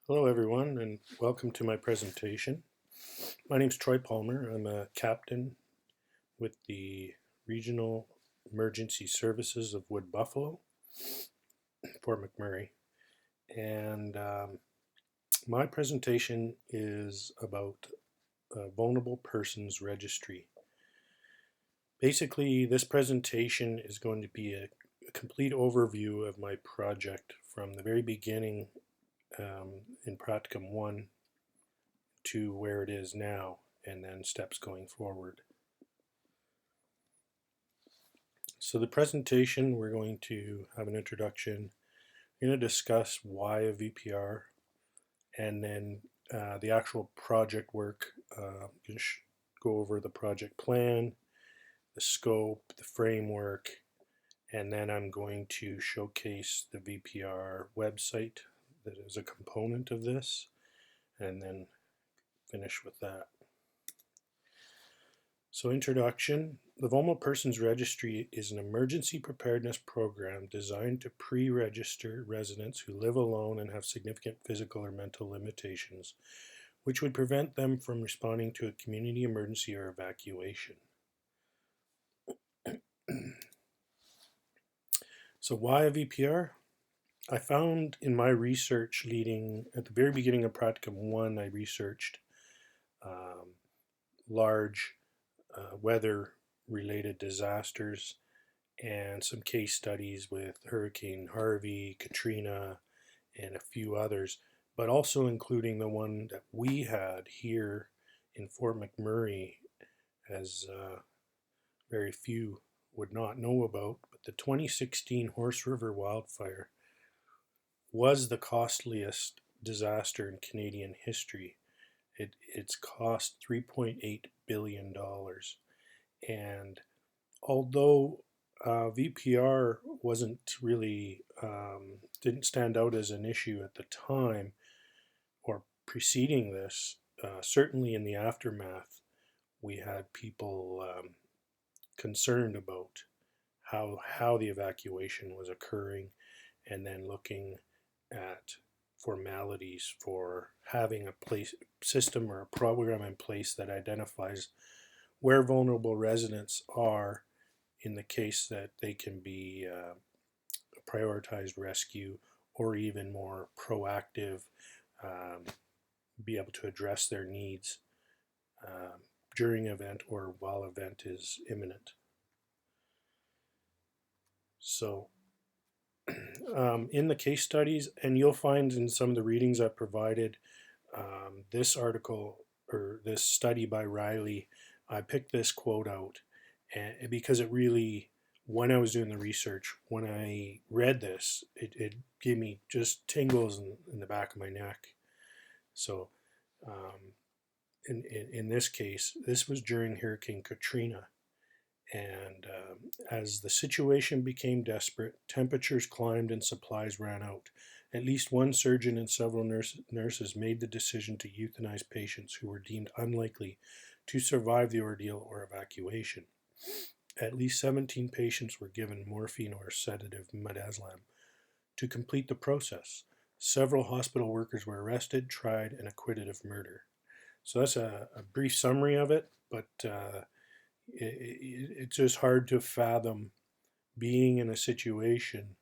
Hello everyone and welcome to my presentation. My name is Troy Palmer. I'm a captain with the Regional Emergency Services of Wood Buffalo, Fort McMurray. And my presentation is about a vulnerable persons registry. Basically, this presentation is going to be a complete overview of my project from the very beginning in Practicum 1 to where it is now, and then steps going forward. So the presentation, we're going to have an introduction. We're going to discuss why a VPR, and then the actual project work. Go over the project plan, the scope, the framework, and then I'm going to showcase the VPR website that is a component of this, and then finish with that. So, introduction. The Vulnerable Persons Registry is an emergency preparedness program designed to pre-register residents who live alone and have significant physical or mental limitations, which would prevent them from responding to a community emergency or evacuation. So why a VPR? I found in my research leading at the very beginning of Practicum 1, I researched large weather-related disasters and some case studies with Hurricane Harvey, Katrina, and a few others, but also including the one that we had here in Fort McMurray, as very few would not know about. But the 2016 Horse River wildfire was the costliest disaster in Canadian history. It's cost $3.8 billion. And although VPR wasn't really, didn't stand out as an issue at the time or preceding this, certainly in the aftermath, we had people concerned about how the evacuation was occurring, and then looking at formalities for having a place system or a program in place that identifies where vulnerable residents are in the case that they can be prioritized rescue or even more proactive, be able to address their needs during event or while event is imminent. So in the case studies, and you'll find in some of the readings I provided, this article or this study by Riley, I picked this quote out and because it really, when I was doing the research, when I read this, it gave me just tingles in the back of my neck. So in this case, this was during Hurricane Katrina. And as the situation became desperate, temperatures climbed and supplies ran out. At least one surgeon and several nurses made the decision to euthanize patients who were deemed unlikely to survive the ordeal or evacuation. At least 17 patients were given morphine or sedative midazolam to complete the process. Several hospital workers were arrested, tried, and acquitted of murder. So that's a brief summary of it, but it's just hard to fathom being in a situation,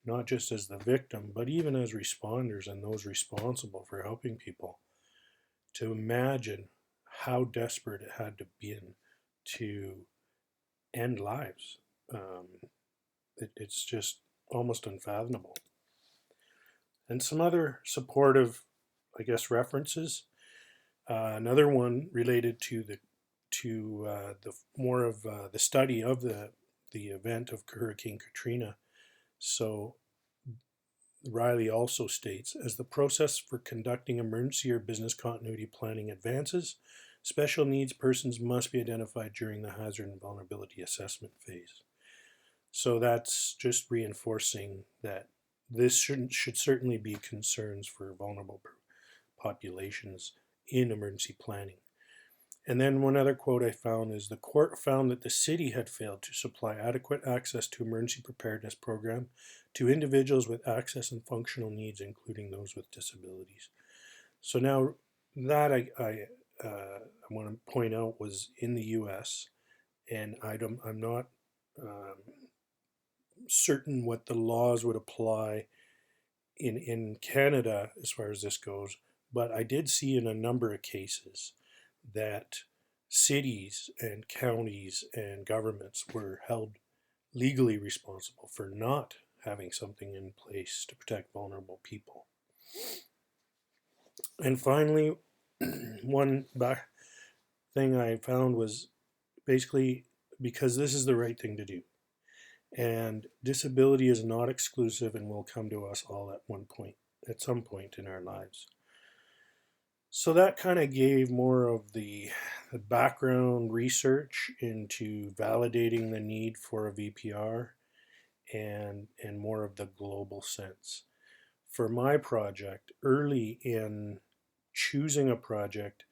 not just as the victim, but even as responders and those responsible for helping people, to imagine how desperate it had to be to end lives. It's just almost unfathomable. And some other supportive, I guess, references. Another one related to the more of the study of the event of Hurricane Katrina. So Riley also states, as the process for conducting emergency or business continuity planning advances, special needs persons must be identified during the hazard and vulnerability assessment phase. So that's just reinforcing that this should certainly be concerns for vulnerable populations in emergency planning. And then one other quote I found is, the court found that the city had failed to supply adequate access to emergency preparedness program to individuals with access and functional needs, including those with disabilities. So now that want to point out was in the U.S. and I'm not um, certain what the laws would apply in Canada as far as this goes, but I did see in a number of cases that cities and counties and governments were held legally responsible for not having something in place to protect vulnerable people. And finally, one thing I found was basically because this is the right thing to do. And disability is not exclusive and will come to us all at some point in our lives. So that kind of gave more of the background research into validating the need for a VPR and more of the global sense. For my project, early in choosing a project,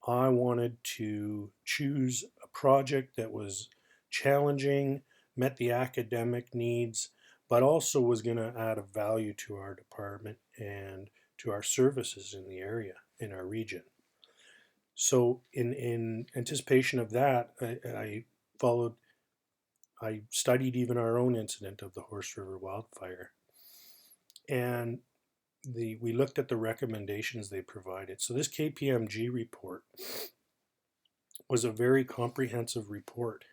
I wanted to choose a project that was challenging, met the academic needs, but also was going to add a value to our department and to our services in the area, in our region. So, in anticipation of that, I studied even our own incident of the Horse River wildfire. And we looked at the recommendations they provided. So, this KPMG report was a very comprehensive report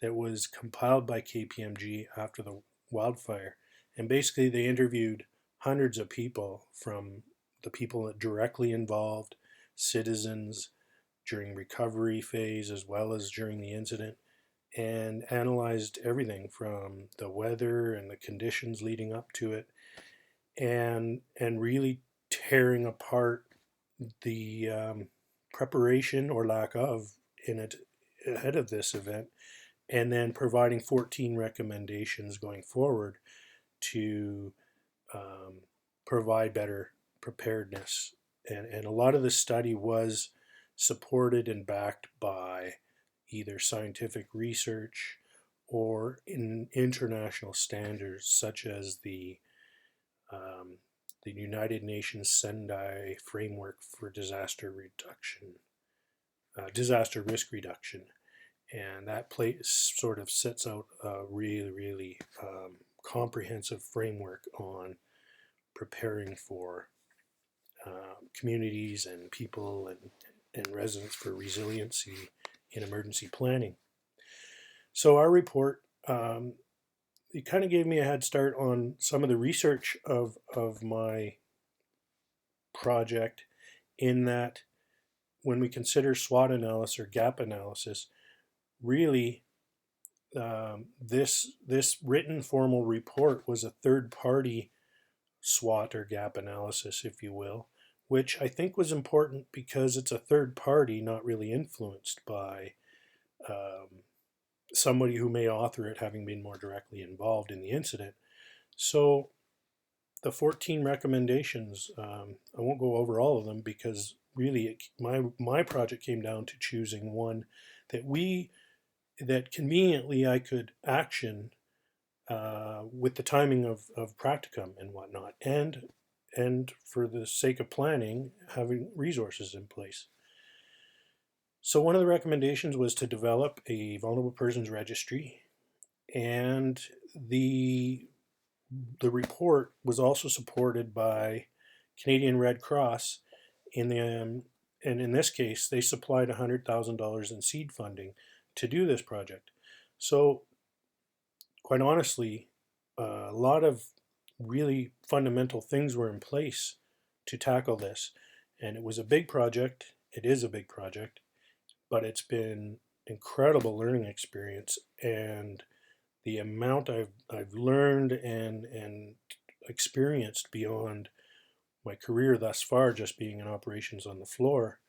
that was compiled by KPMG after the wildfire. And basically, they interviewed hundreds of people, from the people that directly involved, citizens during recovery phase as well as during the incident, and analyzed everything from the weather and the conditions leading up to it, and really tearing apart the preparation or lack of in it ahead of this event, and then providing 14 recommendations going forward to provide better preparedness. And a lot of the study was supported and backed by either scientific research or in international standards such as the United Nations Sendai Framework for Disaster Reduction, Disaster Risk Reduction, and that place sort of sets out a really comprehensive framework on preparing for communities and people and residents for resiliency in emergency planning. So our report, it kind of gave me a head start on some of the research of my project, in that when we consider SWOT analysis or gap analysis, really this written formal report was a third party SWOT or gap analysis, if you will, which I think was important because it's a third party, not really influenced by somebody who may author it having been more directly involved in the incident. So the 14 recommendations, I won't go over all of them because really my project came down to choosing one that conveniently I could action with the timing of practicum and whatnot, and for the sake of planning, having resources in place. So one of the recommendations was to develop a vulnerable persons registry, and the report was also supported by Canadian Red Cross in the and in this case they supplied $100,000 in seed funding to do this project. So quite honestly, a lot of really fundamental things were in place to tackle this, and it was a big project. It is a big project, but it's been incredible learning experience, and the amount I've learned and experienced beyond my career thus far, just being in operations on the floor,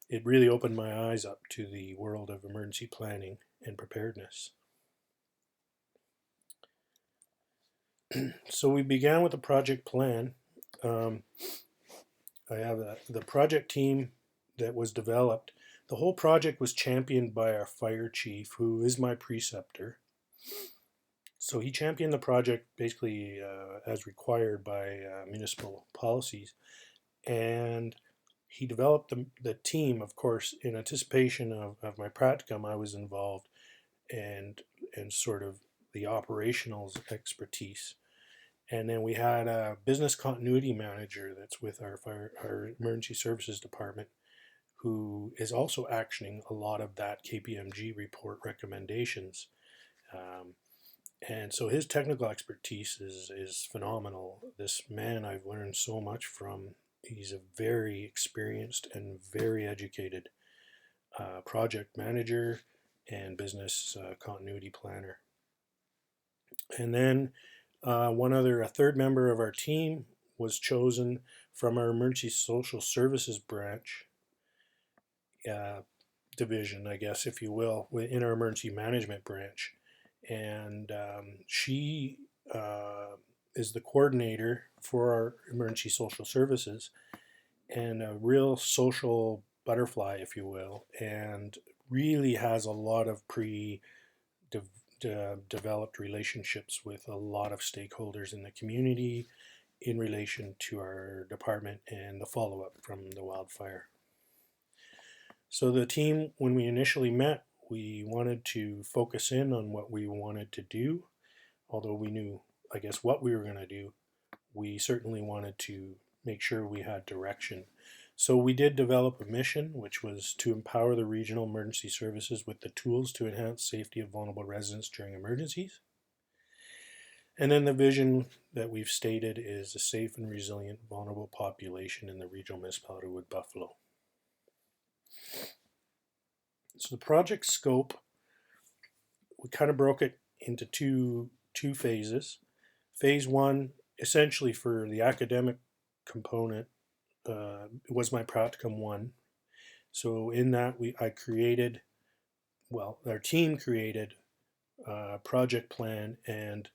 it really opened my eyes up to the world of emergency planning and preparedness. So we began with a project plan. I have the project team that was developed. The whole project was championed by our fire chief, who is my preceptor. So he championed the project basically as required by municipal policies. And he developed the team, of course, in anticipation of my practicum. I was involved and sort of the operational expertise. And then we had a business continuity manager that's with our emergency services department, who is also actioning a lot of that KPMG report recommendations. Um, and so his technical expertise is phenomenal. This man I've learned so much from. He's a very experienced and very educated project manager and business continuity planner. And then a third member of our team was chosen from our emergency social services branch, uh, division, I guess, if you will, in our emergency management branch. And she is the coordinator for our emergency social services and a real social butterfly, if you will, and really has a lot of developed relationships with a lot of stakeholders in the community in relation to our department and the follow up from the wildfire. So, the team, when we initially met, we wanted to focus in on what we wanted to do, although we knew, I guess, what we were going to do. We certainly wanted to make sure we had direction. So we did develop a mission, which was to empower the regional emergency services with the tools to enhance safety of vulnerable residents during emergencies. And then the vision that we've stated is a safe and resilient vulnerable population in the regional municipality of Buffalo. So the project scope, we kind of broke it into two phases. Phase one, essentially for the academic component, was my practicum one. So in that our team created a project plan, and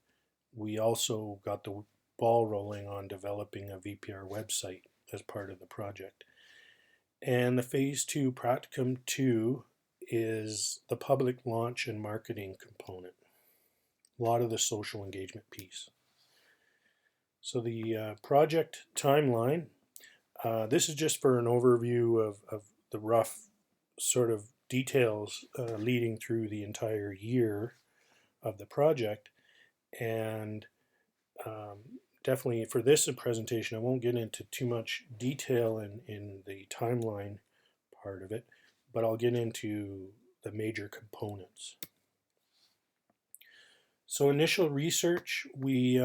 we also got the ball rolling on developing a VPR website as part of the project. And the phase two, practicum two, is the public launch and marketing component. A lot of the social engagement piece. So the project timeline, this is just for an overview of the rough sort of details leading through the entire year of the project. And definitely for this presentation, I won't get into too much detail in the timeline part of it, but I'll get into the major components. So initial research, we,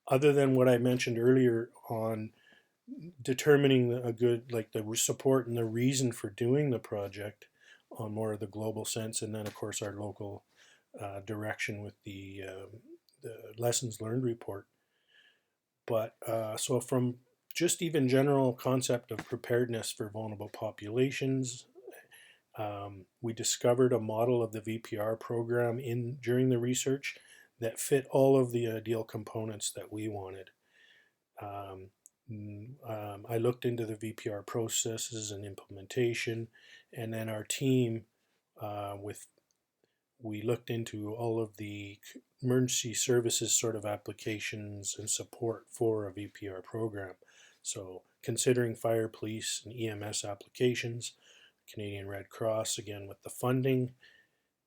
other than what I mentioned earlier on determining a good, like the support and the reason for doing the project on more of the global sense, and then of course our local direction with the lessons learned report. But so from just even general concept of preparedness for vulnerable populations, we discovered a model of the VPR program during the research that fit all of the ideal components that we wanted. I looked into the VPR processes and implementation, and then our team, we looked into all of the emergency services sort of applications and support for a VPR program. So considering fire, police, and EMS applications, Canadian Red Cross again with the funding,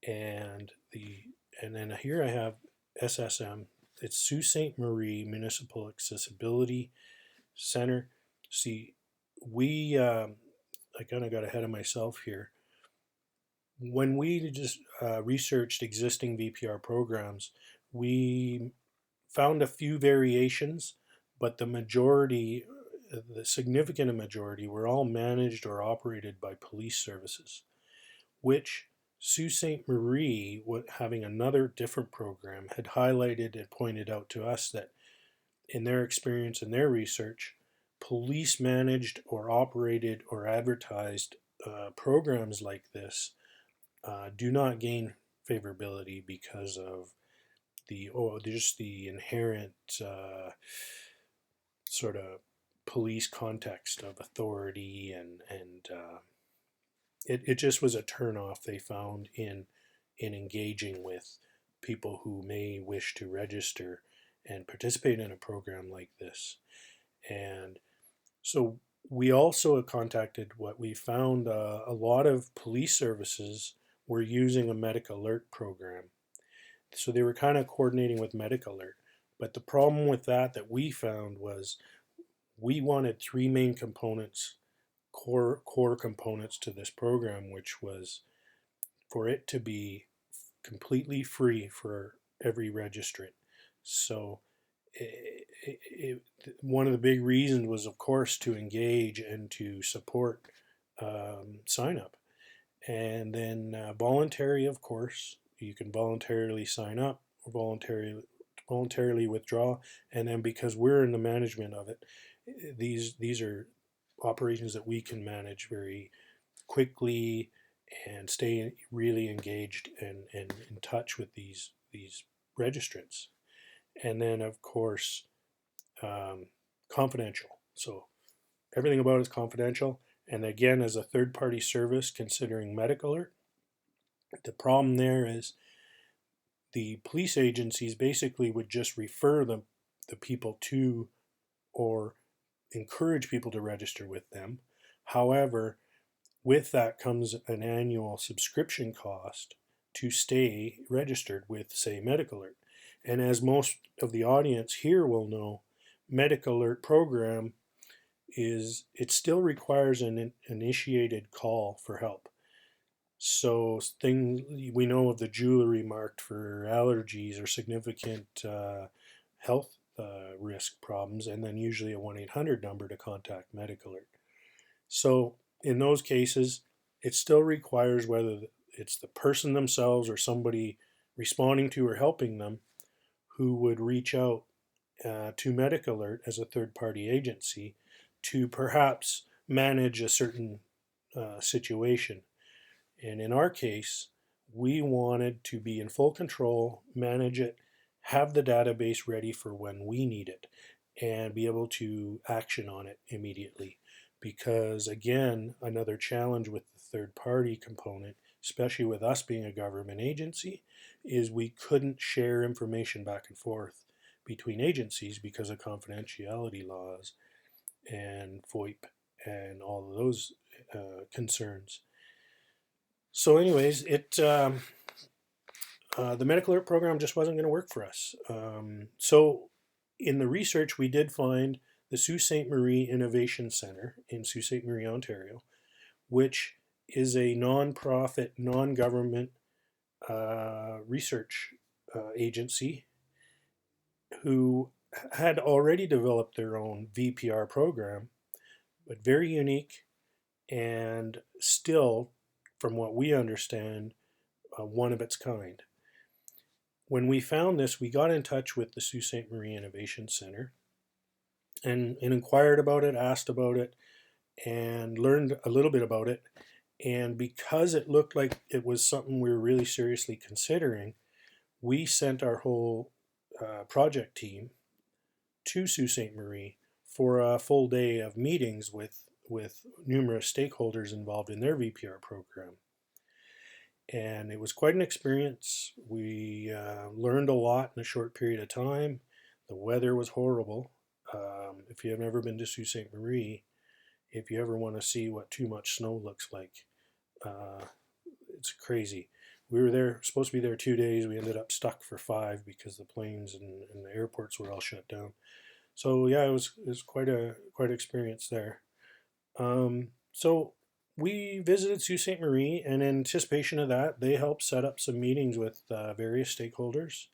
and then here I have SSM. It's Sault Ste. Marie Municipal Accessibility Center. See, I kind of got ahead of myself here. When we just researched existing VPR programs, we found a few variations, but the significant majority, were all managed or operated by police services, which Sault Ste. Marie, having another different program, had highlighted and pointed out to us that in their experience and their research, police managed or operated or advertised programs like this do not gain favorability because of just the inherent sort of police context of authority, and it just was a turnoff they found in engaging with people who may wish to register and participate in a program like this. And So we also contacted what we found a lot of police services were using a medic alert program. So they were kind of coordinating with medic alert. But the problem with that we found was we wanted three main components, core components to this program, which was for it to be completely free for every registrant. So one of the big reasons was, of course, to engage and to support sign up. And then voluntary, of course, you can voluntarily sign up or voluntarily withdraw. And then because we're in the management of it, these are operations that we can manage very quickly and stay really engaged and in touch with these registrants. And then of course um, confidential. So everything about it is confidential. And again, as a third party service, considering medical alert, the problem there is the police agencies basically would just refer the people to or encourage people to register with them. However, with that comes an annual subscription cost to stay registered with, say, Medical Alert. And as most of the audience here will know, Medical Alert program it still requires an initiated call for help. So we know of the jewelry marked for allergies or significant health risk problems, and then usually a 1-800 number to contact Medical Alert. So in those cases, it still requires whether it's the person themselves or somebody responding to or helping them who would reach out to Medical Alert as a third party agency to perhaps manage a certain situation. And in our case, we wanted to be in full control, manage it, have the database ready for when we need it, and be able to action on it immediately. Because again, another challenge with the third party component, especially with us being a government agency, is we couldn't share information back and forth between agencies because of confidentiality laws and VoIP and all of those concerns. So, anyways, the medical alert program just wasn't going to work for us. So, in the research, we did find the Sault Ste. Marie Innovation Center in Sault Ste. Marie, Ontario, which is a non-profit, non-government research agency who had already developed their own VPR program, but very unique and still, from what we understand, one of its kind. When we found this, we got in touch with the Sault Ste. Marie Innovation Center and inquired about it, asked about it, and learned a little bit about it. And because it looked like it was something we were really seriously considering, we sent our whole project team to Sault Ste. Marie for a full day of meetings with numerous stakeholders involved in their VPR program. And it was quite an experience. We learned a lot in a short period of time. The weather was horrible. If you have never been to Sault Ste. Marie, if you ever want to see what too much snow looks like, uh, it's crazy. We were there, supposed to be there 2 days. We ended up stuck for 5 because the planes and the airports were all shut down. So yeah, it was quite an experience there. So we visited Sault Ste. Marie, and in anticipation of that, they helped set up some meetings with various stakeholders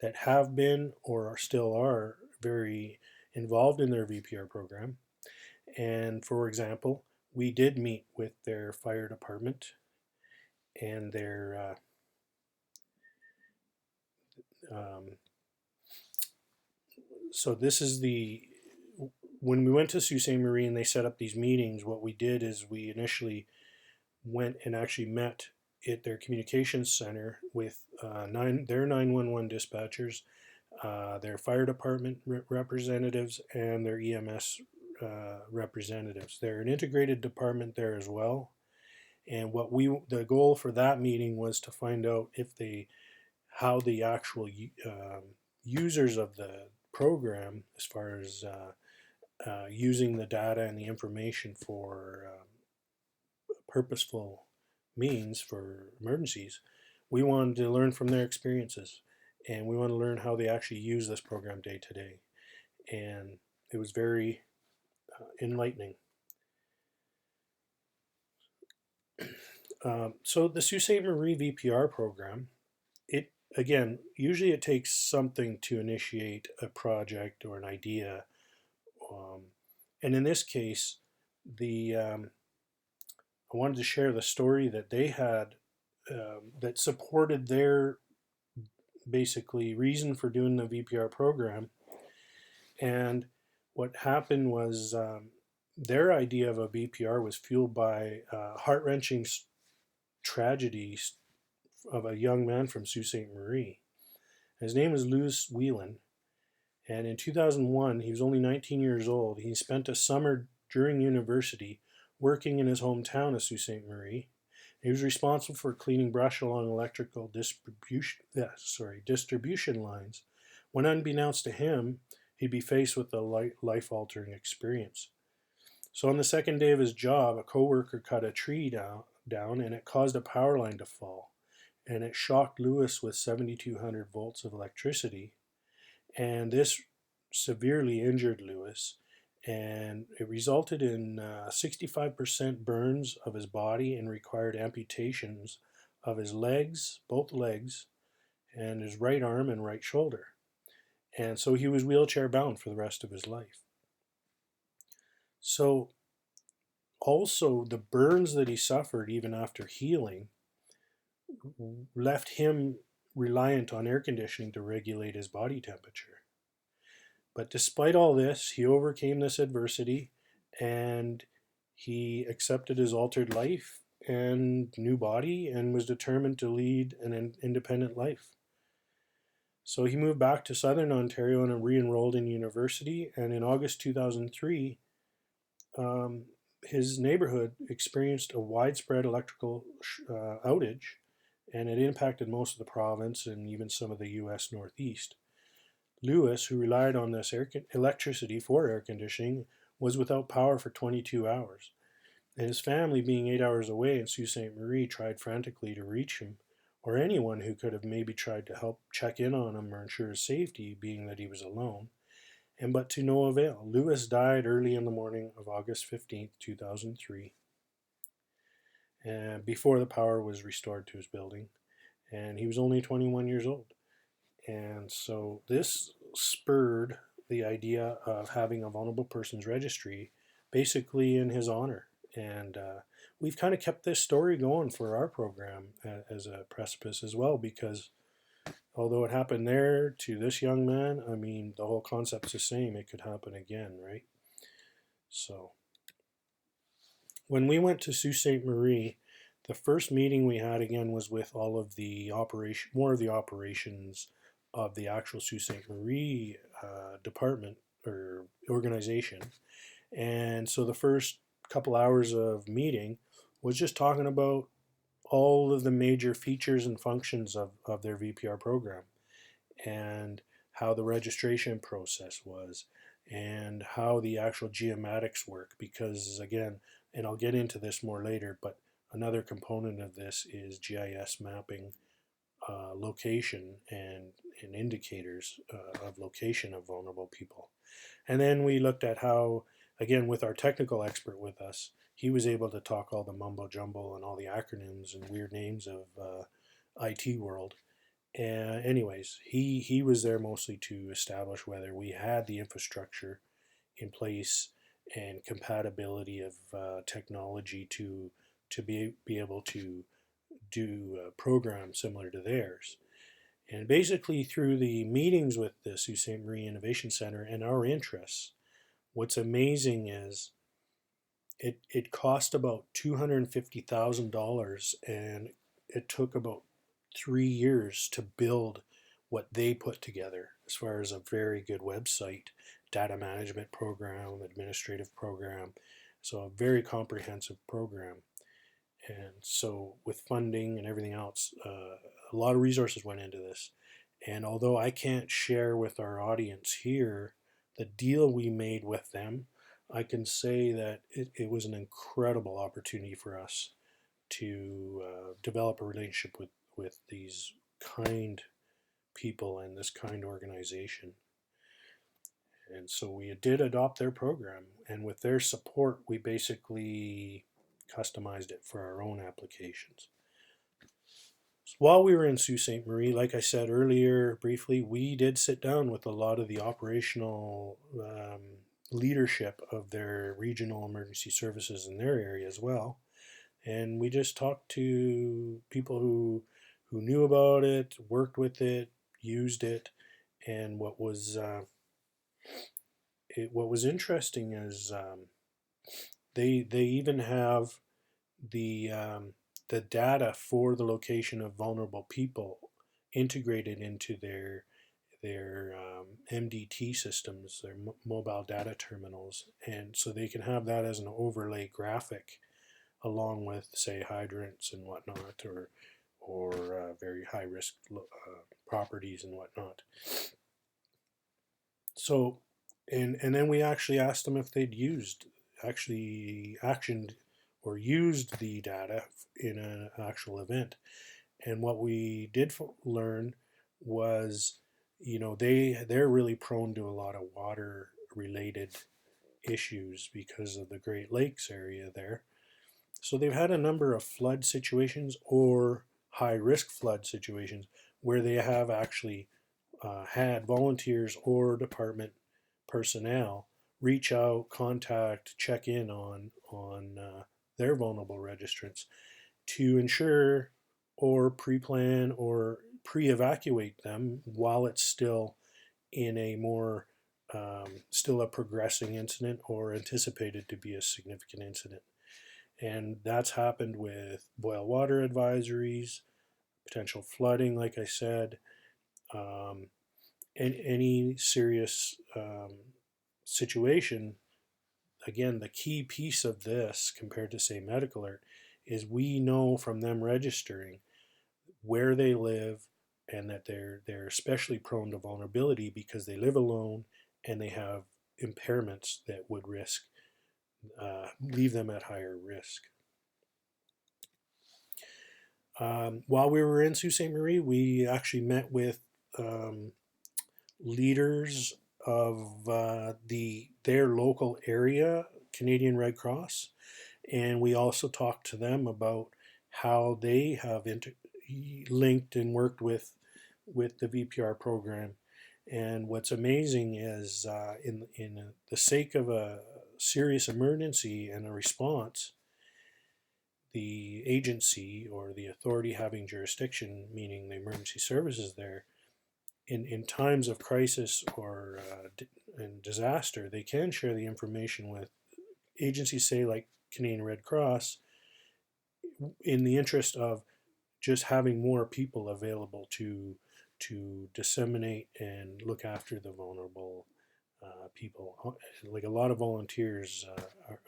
that have been or still are very involved in their VPR program. And for example, we did meet with their fire department and their um, so this is the when we went to Sault Ste. Marie and they set up these meetings, what we did is we initially went and actually met at their communications center with their 911 dispatchers, their fire department representatives, and their EMS representatives. They're an integrated department there as well. And the goal for that meeting was to find out how the actual users of the program, as far as using the data and the information for purposeful means for emergencies, we wanted to learn from their experiences, and we want to learn how they actually use this program day to day. And it was very enlightening. So the Sault Ste. Marie VPR program, it again, usually it takes something to initiate a project or an idea. Um, and in this case, I wanted to share the story that they had that supported their basically reason for doing the VPR program. And what happened was their idea of a VPR was fueled by heart wrenching tragedies of a young man from Sault Ste. Marie. His name was Louis Whelan, and in 2001, he was only 19 years old. He spent a summer during university working in his hometown of Sault Ste. Marie. He was responsible for cleaning brush along electrical distribution lines. When unbeknownst to him, he'd be faced with a life-altering experience. So on the second day of his job, a coworker cut a tree down and it caused a power line to fall. And it shocked Lewis with 7,200 volts of electricity. And this severely injured Lewis. And it resulted in 65% burns of his body and required amputations of his legs, both legs, and his right arm and right shoulder. And so he was wheelchair bound for the rest of his life. So also the burns that he suffered even after healing left him reliant on air conditioning to regulate his body temperature. But despite all this, he overcame this adversity and he accepted his altered life and new body and was determined to lead an independent life. So he moved back to southern Ontario and re-enrolled in university. And in August 2003, his neighborhood experienced a widespread electrical outage, and it impacted most of the province and even some of the U.S. Northeast. Lewis, who relied on this electricity for air conditioning, was without power for 22 hours. And his family, being 8 hours away in Sault Ste. Marie, tried frantically to reach him, or anyone who could have maybe tried to help check in on him or ensure his safety, being that he was alone. But to no avail. Lewis died early in the morning of August 15th, 2003, and before the power was restored to his building. And he was only 21 years old. And so this spurred the idea of having a vulnerable persons registry basically in his honor. And we've kind of kept this story going for our program as a precipice as well, because although it happened there to this young man, I mean, the whole concept's the same. It could happen again, right? So when we went to Sault Ste. Marie, the first meeting we had again was with all of the more of the operations of the actual Sault Ste. Marie department or organization. And so the first couple hours of meeting was just talking about all of the major features and functions of their VPR program and how the registration process was and how the actual geomatics work. Because again, and I'll get into this more later, but another component of this is GIS mapping location and indicators of location of vulnerable people. And then we looked at how, again, with our technical expert with us, he was able to talk all the mumbo jumbo and all the acronyms and weird names of IT world. And anyways, he was there mostly to establish whether we had the infrastructure in place and compatibility of technology to be able to do a program similar to theirs. And basically, through the meetings with the Sault Ste. Marie Innovation Center and our interests, what's amazing is it cost about $250,000 and it took about 3 years to build what they put together as far as a very good website, data management program, administrative program. So a very comprehensive program. And so with funding and everything else, a lot of resources went into this. And although I can't share with our audience here the deal we made with them, I can say that it was an incredible opportunity for us to develop a relationship with these kind people and this kind organization. And so we did adopt their program, and with their support, we basically customized it for our own applications. So while we were in Sault Ste. Marie, like I said earlier briefly, we did sit down with a lot of the operational leadership of their regional emergency services in their area as well. And we just talked to people who knew about it, worked with it, used it, and what was interesting is they even have the the data for the location of vulnerable people integrated into their MDT systems, their mobile data terminals, and so they can have that as an overlay graphic along with, say, hydrants and whatnot, or very high risk properties and whatnot. So, and then we actually asked them if they'd actually actioned or used the data in an actual event. And what we did learn was, they're really prone to a lot of water related issues because of the Great Lakes area there. So they've had a number of flood situations or high risk flood situations where they have actually had volunteers or department personnel reach out, contact, check in on their vulnerable registrants to ensure or pre-plan or pre-evacuate them while it's still in a more still a progressing incident or anticipated to be a significant incident. And that's happened with boil water advisories, potential flooding, like I said, um, and any serious situation. Again, the key piece of this compared to, say, medical alert is we know from them registering where they live and that they're especially prone to vulnerability because they live alone and they have impairments that would leave them at higher risk. While we were in Sault Ste. Marie, we actually met with um, leaders of their local area, Canadian Red Cross, and we also talked to them about how they have linked and worked with the VPR program. And what's amazing is, in the sake of a serious emergency and a response, the agency or the authority having jurisdiction, meaning the emergency services there, in times of crisis or and disaster, they can share the information with agencies, say like Canadian Red Cross, in the interest of just having more people available to disseminate and look after the vulnerable people. Like a lot of volunteers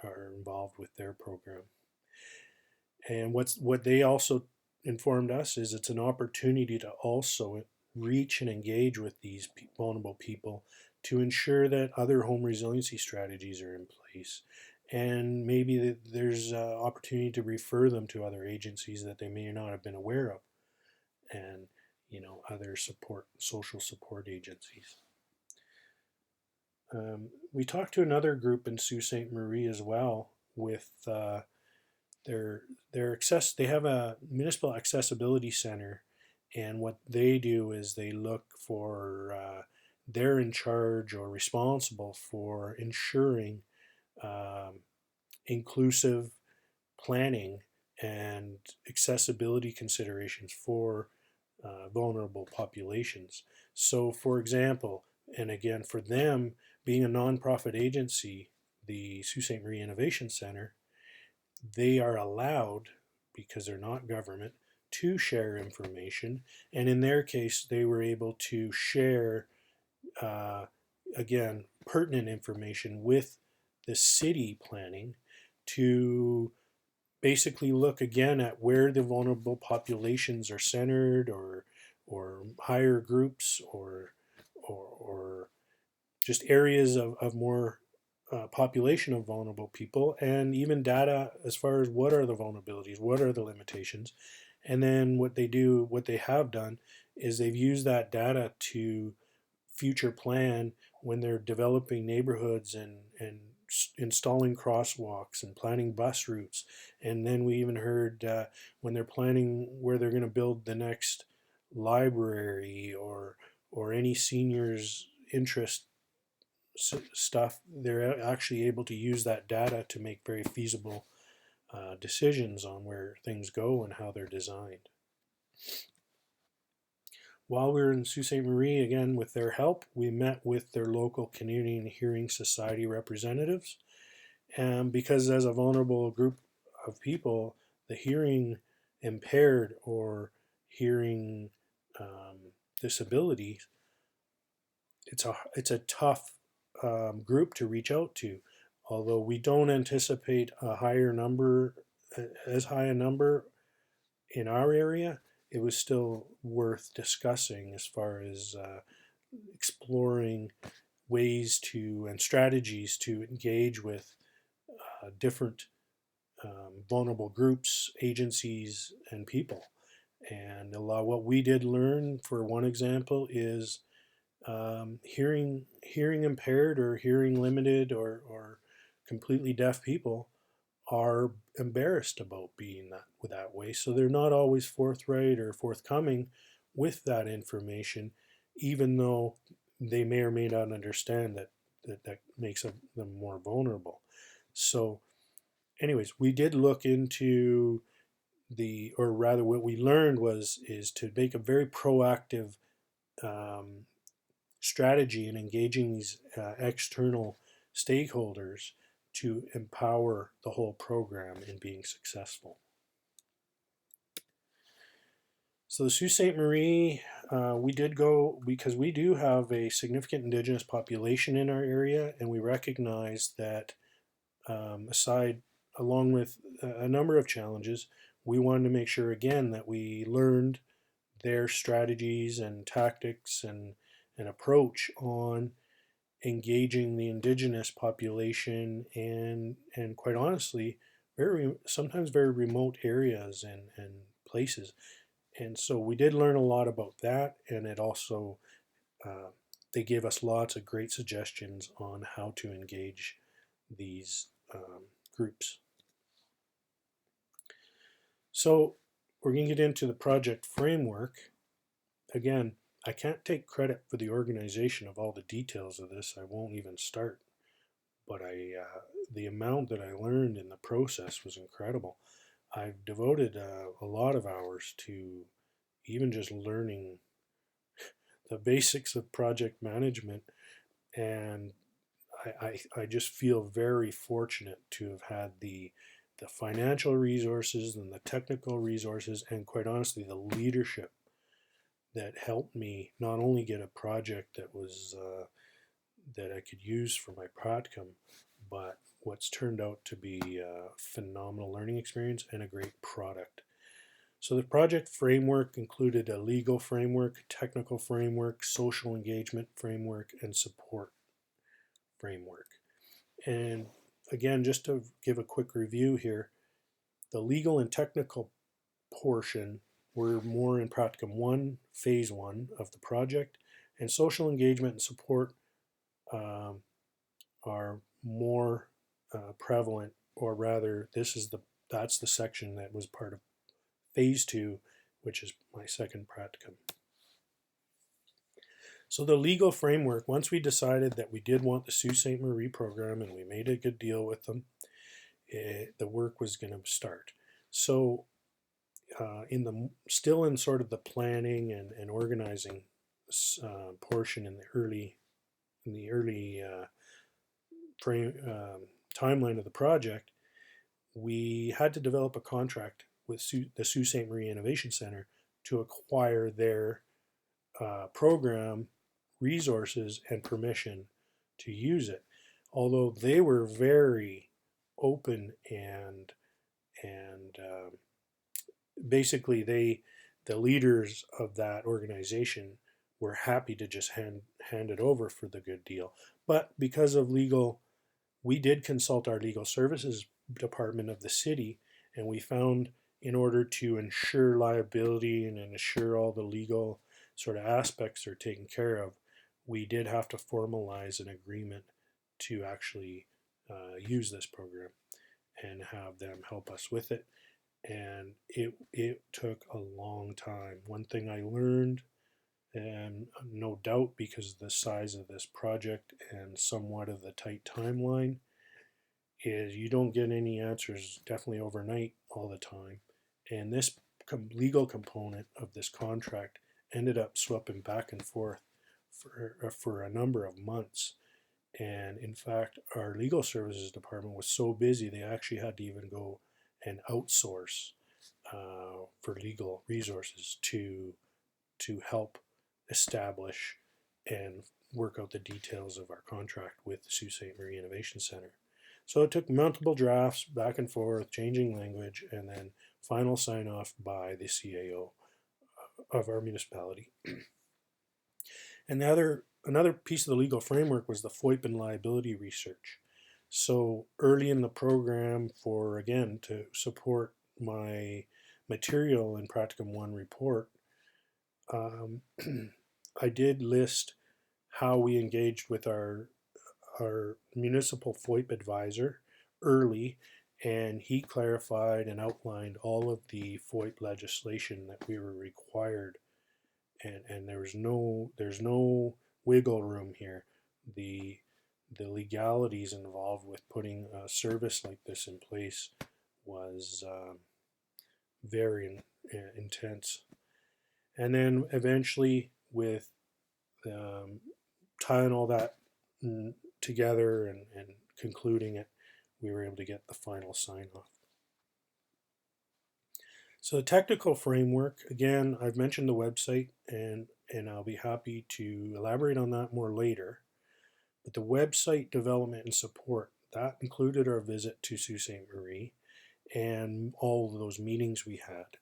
are involved with their program. And what they also informed us is it's an opportunity to also reach and engage with these vulnerable people to ensure that other home resiliency strategies are in place, and maybe there's opportunity to refer them to other agencies that they may not have been aware of, and other social support agencies. We talked to another group in Sault Ste. Marie as well with their they have a municipal accessibility center, and what they do is they look for they're in charge or responsible for ensuring um, inclusive planning and accessibility considerations for vulnerable populations. So, for example, and again, for them being a nonprofit agency, the Sault Ste. Marie Innovation Center, they are allowed, because they're not government, to share information. And in their case, they were able to share, uh, again, pertinent information with the city planning to basically look again at where the vulnerable populations are centered, or higher groups, or just areas of more population of vulnerable people, and even data as far as what are the vulnerabilities, what are the limitations. And then what they have done is they've used that data to future plan when they're developing neighborhoods and installing crosswalks and planning bus routes. And then we even heard when they're planning where they're going to build the next library or any seniors interest stuff, they're actually able to use that data to make very feasible decisions on where things go and how they're designed. While we were in Sault Ste. Marie, again, with their help, we met with their local Canadian Hearing Society representatives. And because as a vulnerable group of people, the hearing impaired or hearing disability, it's a tough group to reach out to. Although we don't anticipate a higher number, as high a number in our area, it was still worth discussing as far as exploring ways to and strategies to engage with different vulnerable groups, agencies, and people. And a lot what we did learn, for one example, is hearing impaired or hearing limited or completely deaf people are embarrassed about being that way, so they're not always forthright or forthcoming with that information, even though they may or may not understand that makes them more vulnerable. So, anyways, we did look into or rather, what we learned is to make a very proactive um, strategy in engaging these external stakeholders to empower the whole program in being successful. So the Sault Ste. Marie, we did go because we do have a significant Indigenous population in our area, and we recognize that along with a number of challenges, we wanted to make sure again that we learned their strategies and tactics and approach on engaging the indigenous population and quite honestly sometimes very remote areas and places. And so we did learn a lot about that, and it also uh, they gave us lots of great suggestions on how to engage these groups. So we're going to get into the project framework. Again, I can't take credit for the organization of all the details of this. I won't even start. But the amount that I learned in the process was incredible. I've devoted a lot of hours to even just learning the basics of project management, and I just feel very fortunate to have had the financial resources and the technical resources, and quite honestly, the leadership that helped me not only get a project that was that I could use for my practicum, but what's turned out to be a phenomenal learning experience and a great product. So the project framework included a legal framework, technical framework, social engagement framework, and support framework. And again, just to give a quick review here, the legal and technical portion were more in practicum 1, phase 1 of the project, and social engagement and support um, are more prevalent, or rather, that's the section that was part of phase 2, which is my second practicum. So the legal framework, once we decided that we did want the Sault Ste. Marie program and we made a good deal with them, the work was going to start. So still in sort of the planning and organizing portion in the early frame timeline of the project, we had to develop a contract with the Sault Ste. Marie Innovation Center to acquire their program resources and permission to use it. Although they were very open and basically the leaders of that organization were happy to just hand it over for the good deal. But because of legal, we did consult our legal services department of the city, and we found in order to ensure liability and ensure all the legal sort of aspects are taken care of, we did have to formalize an agreement to actually use this program and have them help us with it. And it took a long time. One thing I learned, and no doubt because of the size of this project and somewhat of the tight timeline, is you don't get any answers definitely overnight all the time. And this legal component of this contract ended up swapping back and forth for a number of months. And in fact, our legal services department was so busy they actually had to even go and outsource for legal resources to help establish and work out the details of our contract with the Sault Ste. Marie Innovation Center. So it took multiple drafts back and forth, changing language, and then final sign off by the CAO of our municipality. And another piece of the legal framework was the FOIP and liability research. So early in the program, for again to support my material in Practicum 1 report, I did list how we engaged with our municipal FOIP advisor early, and he clarified and outlined all of the FOIP legislation that we were required, and there's no wiggle room here. The legalities involved with putting a service like this in place was very intense. And then eventually, with tying all that together and concluding it, we were able to get the final sign off. So the technical framework, again, I've mentioned the website, and I'll be happy to elaborate on that more later. But the website development and support, that included our visit to Sault Ste. Marie and all of those meetings we had.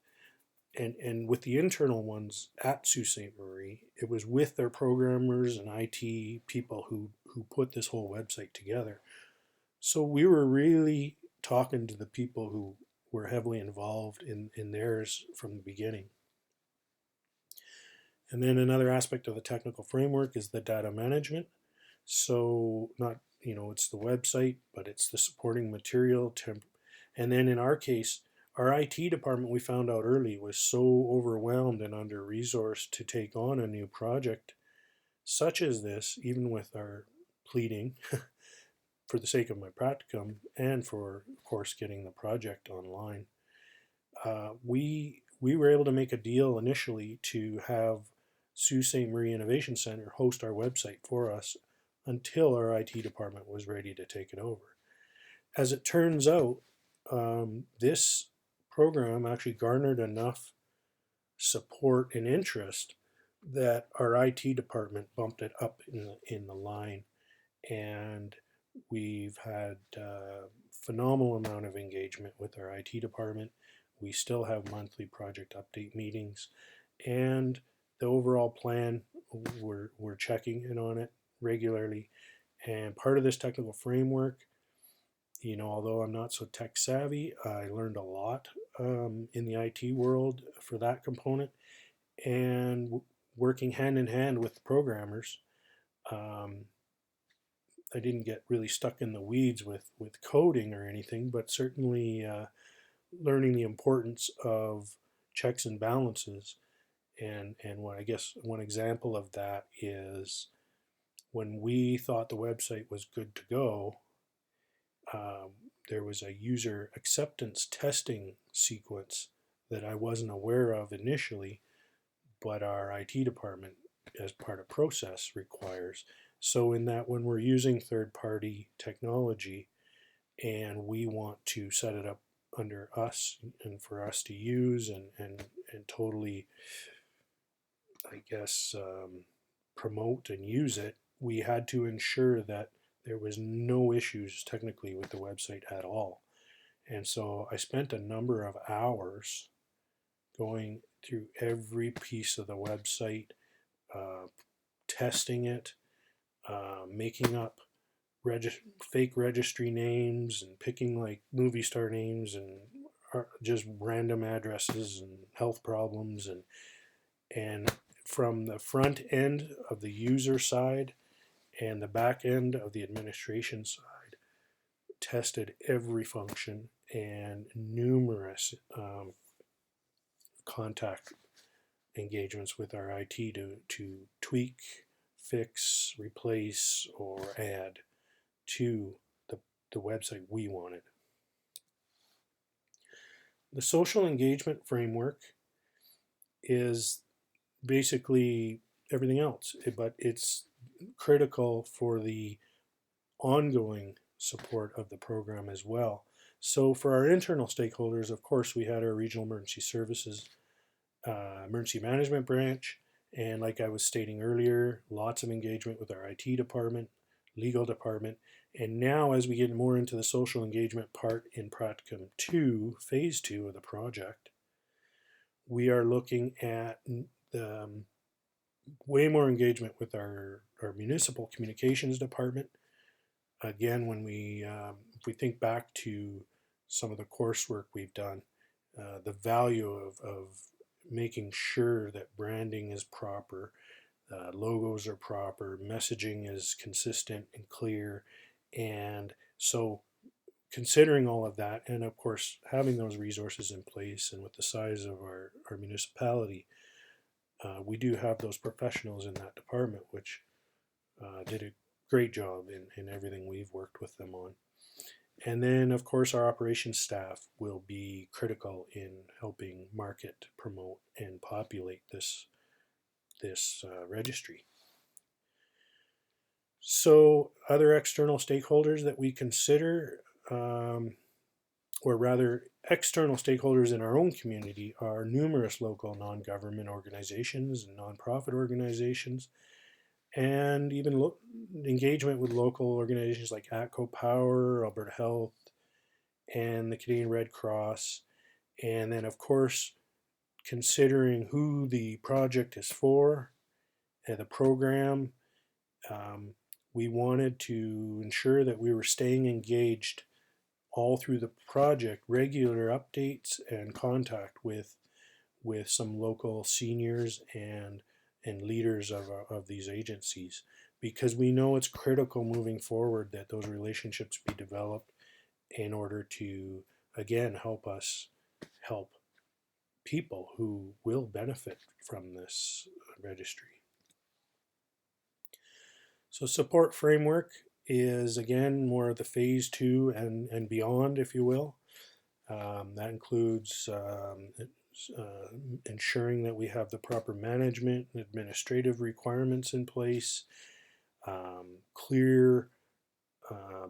And with the internal ones at Sault Ste. Marie, it was with their programmers and IT people who put this whole website together. So we were really talking to the people who were heavily involved in theirs from the beginning. And then another aspect of the technical framework is the data management. So not, it's the website, but it's the supporting material. And then in our case, our IT department, we found out early, was so overwhelmed and under-resourced to take on a new project such as this, even with our pleading for the sake of my practicum and for, of course, getting the project online. We were able to make a deal initially to have Sault Ste. Marie Innovation Center host our website for us until our IT department was ready to take it over. As it turns out, this program actually garnered enough support and interest that our IT department bumped it up in the line, and we've had a phenomenal amount of engagement with our IT department. We still have monthly project update meetings, and the overall plan, we're checking in on it regularly. And part of this technical framework, although I'm not so tech savvy, I learned a lot in the IT world for that component, and working hand in hand with the programmers. I didn't get really stuck in the weeds with coding or anything, but certainly learning the importance of checks and balances. And what I guess one example of that is when we thought the website was good to go, there was a user acceptance testing sequence that I wasn't aware of initially, but our IT department, as part of process, requires. So in that, when we're using third-party technology and we want to set it up under us and for us to use and totally, I guess, promote and use it, we had to ensure that there was no issues technically with the website at all. And so I spent a number of hours going through every piece of the website, testing it, making up fake registry names and picking like movie star names and just random addresses and health problems, and from the front end of the user side and the back end of the administration side, tested every function and numerous contact engagements with our IT to tweak, fix, replace, or add to the website we wanted. The social engagement framework is basically everything else, but it's critical for the ongoing support of the program as well. So for our internal stakeholders, of course, we had our regional emergency services, emergency management branch, and like I was stating earlier, lots of engagement with our IT department, legal department, and now as we get more into the social engagement part in Practicum 2, phase 2 of the project, we are looking at way more engagement with our municipal communications department. Again, when if we think back to some of the coursework we've done, the value of making sure that branding is proper, logos are proper, messaging is consistent and clear, and so considering all of that, and of course having those resources in place, and with the size of our municipality, we do have those professionals in that department, which did a great job in everything we've worked with them on. And then, of course, our operations staff will be critical in helping market, promote, and populate this registry. So, other external stakeholders that we consider, or rather, external stakeholders in our own community, are numerous local non-government organizations and nonprofit organizations, and even engagement with local organizations like ATCO Power, Alberta Health, and the Canadian Red Cross. And then, of course, considering who the project is for and the program, we wanted to ensure that we were staying engaged all through the project, regular updates and contact with some local seniors and leaders of these agencies, because we know it's critical moving forward that those relationships be developed in order to, again, help us help people who will benefit from this registry. So support framework is, again, more of the phase 2 and beyond, if you will. That includes ensuring that we have the proper management and administrative requirements in place, clear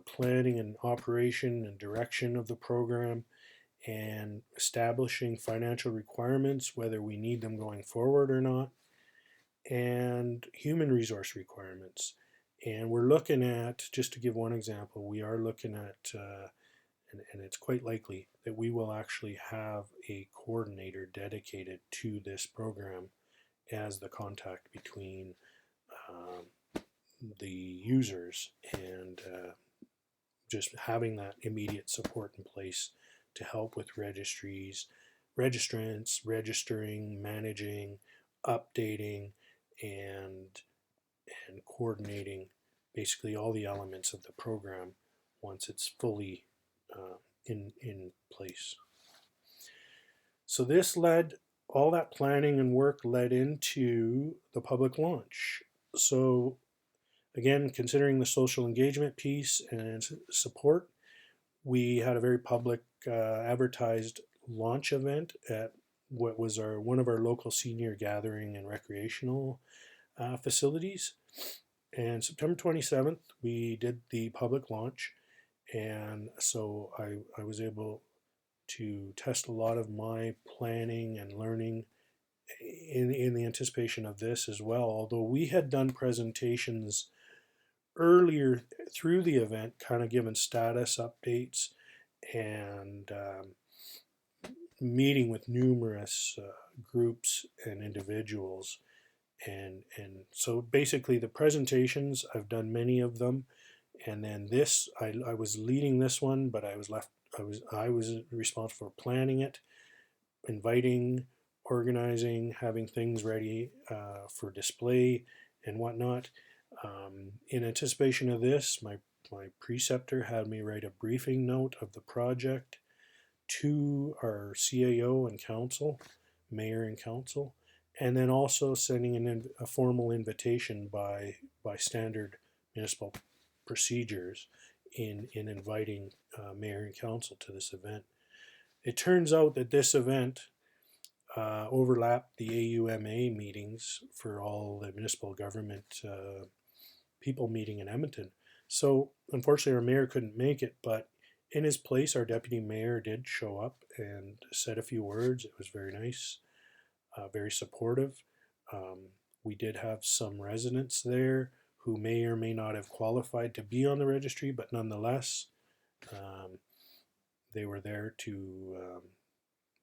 planning and operation and direction of the program, and establishing financial requirements, whether we need them going forward or not, and human resource requirements. And we're looking at, just to give one example, we are looking at, and it's quite likely that we will actually have a coordinator dedicated to this program as the contact between the users, and just having that immediate support in place to help with registries, registrants, registering, managing, updating, and coordinating basically all the elements of the program once it's fully in place. So this led, all that planning and work led into the public launch. So again, considering the social engagement piece and support, we had a very public advertised launch event at what was one of our local senior gathering and recreational facilities. And September 27th, we did the public launch. And so I was able to test a lot of my planning and learning in the anticipation of this as well. Although we had done presentations earlier through the event, kind of given status updates and meeting with numerous groups and individuals. And so basically the presentations, I've done many of them, and then this I was leading this one, but I was responsible for planning it, inviting, organizing, having things ready for display and whatnot. In anticipation of this, my preceptor had me write a briefing note of the project to our CAO and council, mayor and council, and then also sending a formal invitation by standard municipal procedures in inviting mayor and council to this event. It turns out that this event overlapped the AUMA meetings for all the municipal government people meeting in Edmonton. So unfortunately, our mayor couldn't make it, but in his place, our deputy mayor did show up and said a few words. It was very nice, very supportive. We did have some residents there who may or may not have qualified to be on the registry, but nonetheless, um, they were there to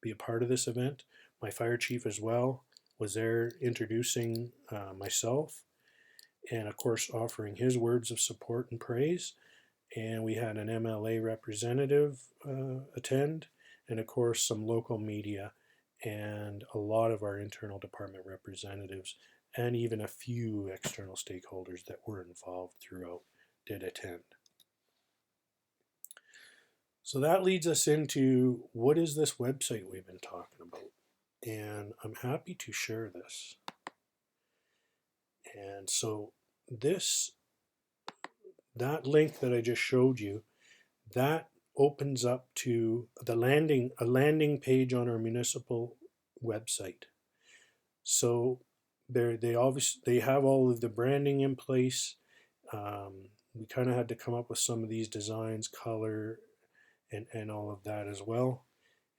be a part of this event. My fire chief as well was there introducing myself and of course offering his words of support and praise. And we had an MLA representative attend, and of course some local media and a lot of our internal department representatives and even a few external stakeholders that were involved throughout did attend. So that leads us into what is this website we've been talking about? And I'm happy to share this. And so that link that I just showed you, that opens up to a landing page on our municipal website. So they have all of the branding in place. We kind of had to come up with some of these designs, color, and all of that as well.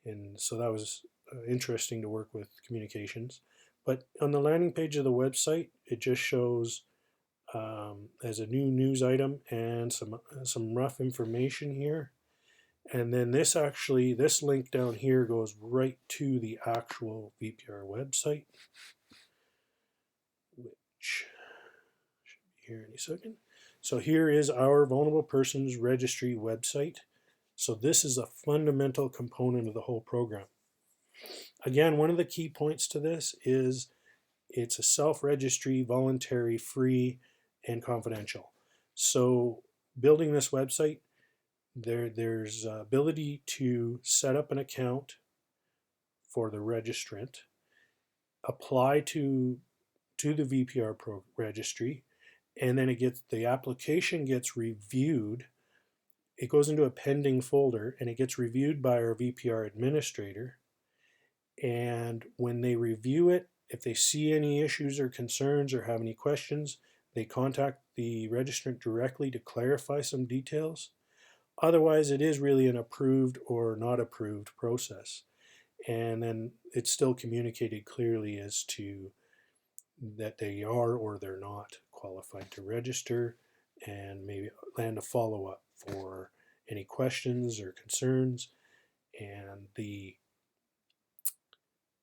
And so that was interesting to work with communications. But on the landing page of the website, it just shows as a new news item and some rough information here. And then this link down here goes right to the actual VPR website, which should be here any second. So here is our Vulnerable Persons Registry website. So this is a fundamental component of the whole program. Again, one of the key points to this is it's a self-registry, voluntary, free, and confidential. So building this website, there's ability to set up an account for the registrant, apply to the VPR registry, and then the application gets reviewed. It goes into a pending folder and it gets reviewed by our VPR administrator. And when they review it, if they see any issues or concerns or have any questions, they contact the registrant directly to clarify some details. Otherwise, it is really an approved or not approved process. And then it's still communicated clearly as to that they are or they're not qualified to register, and maybe land a follow-up for any questions or concerns. And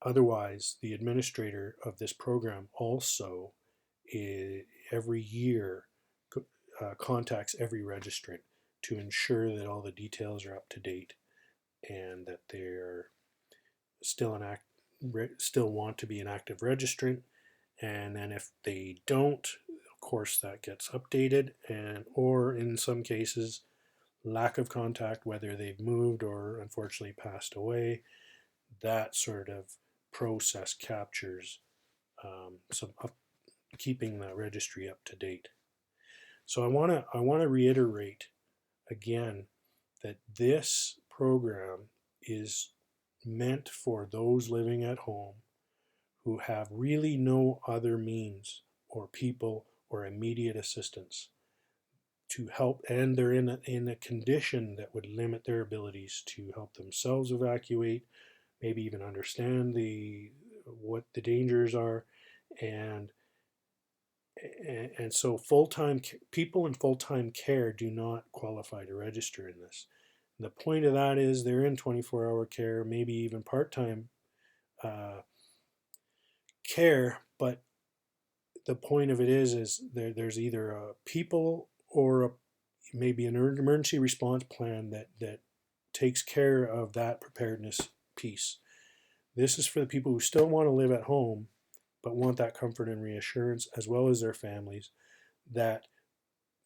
otherwise, the administrator of this program also every year contacts every registrant to ensure that all the details are up to date and that they're still still want to be an active registrant. And then if they don't, of course that gets updated, or in some cases lack of contact, whether they've moved or unfortunately passed away, that sort of process captures keeping the registry up to date. So I want to reiterate again that this program is meant for those living at home who have really no other means or people or immediate assistance to help, and they're in a condition that would limit their abilities to help themselves evacuate, maybe even understand what the dangers are. And so full-time people in full-time care do not qualify to register in this. And the point of that is they're in 24-hour care, maybe even part-time care, but the point of it is there's either a people or maybe an emergency response plan that takes care of that preparedness piece. This is for the people who still want to live at home but want that comfort and reassurance, as well as their families, that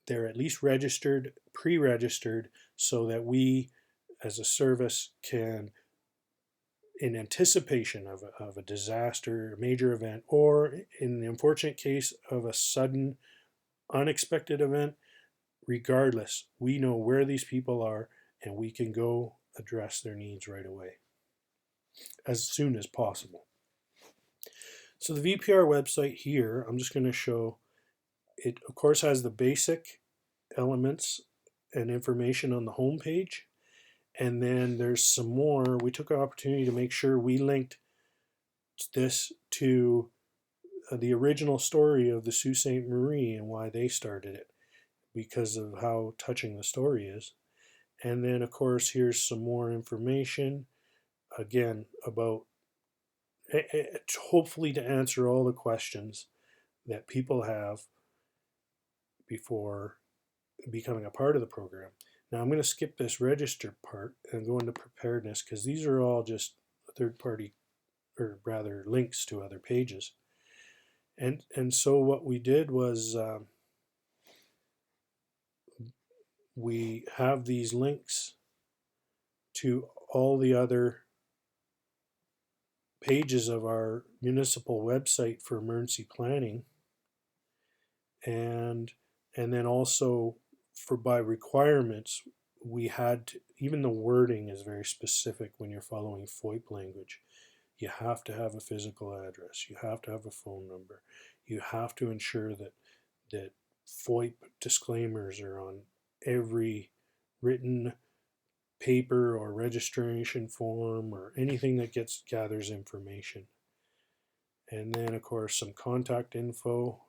they're at least registered, pre-registered, so that we as a service can, in anticipation of a disaster, a major event, or in the unfortunate case of a sudden, unexpected event, regardless, we know where these people are and we can go address their needs right away as soon as possible. So the VPR website here, I'm just going to show it, of course, has the basic elements and information on the home page. And then there's some more. We took an opportunity to make sure we linked this to the original story of the Sault Ste. Marie and why they started it, because of how touching the story is. And then, of course, here's some more information, again, about hopefully to answer all the questions that people have before becoming a part of the program. Now I'm going to skip this register part and go into preparedness, because these are all just third-party, or rather links to other pages. And so what we did was we have these links to all the other pages of our municipal website for emergency planning, and then also for by requirements, we had to, even the wording is very specific when you're following FOIP language. You have to have a physical address, you have to have a phone number, you have to ensure that FOIP disclaimers are on every written paper or registration form or anything that gathers information. And then, of course, some contact info,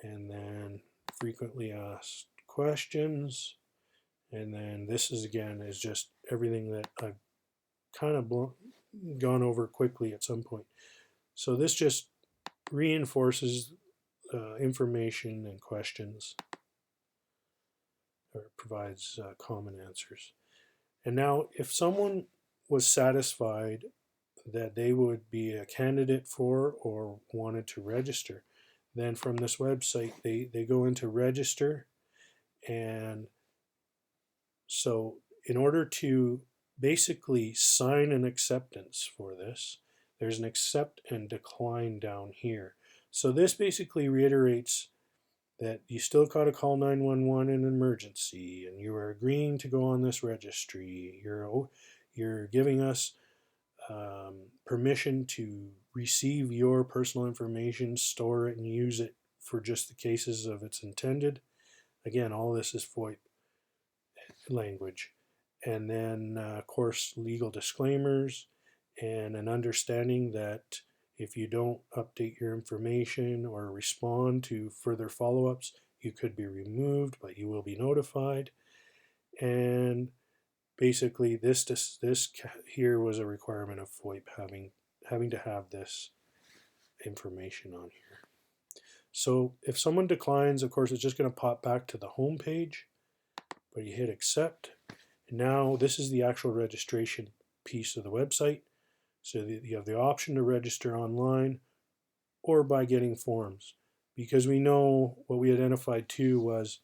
and then frequently asked questions. And then this is, again, is just everything that I've kind of gone over quickly at some point. So this just reinforces information and questions, or provides common answers. And now, if someone was satisfied that they would be a candidate for or wanted to register, then from this website, they go into register. And so in order to basically sign an acceptance for this, there's an accept and decline down here. So this basically reiterates that you still got to call 911 in an emergency, and you are agreeing to go on this registry. You're giving us permission to receive your personal information, store it, and use it for just the cases of it's intended. Again, all this is FOIP language. And then, of course, legal disclaimers and an understanding that if you don't update your information or respond to further follow-ups, you could be removed, but you will be notified. And basically, this here was a requirement of FOIP, having to have this information on here. So if someone declines, of course, it's just going to pop back to the home page, but you hit accept. And now this is the actual registration piece of the website. So you have the option to register online or by getting forms, because we know what we identified too was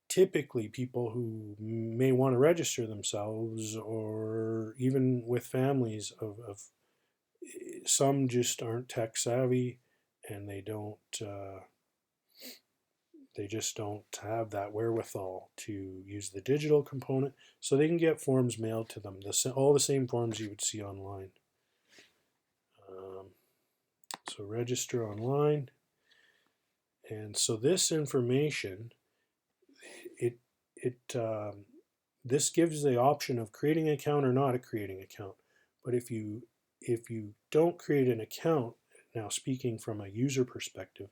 typically people who may want to register themselves, or even with families of some just aren't tech savvy, and they just don't have that wherewithal to use the digital component, so they can get forms mailed to them, all the same forms you would see online. So register online, and so this information, this gives the option of creating an account or not creating an account. But if you don't create an account, now speaking from a user perspective,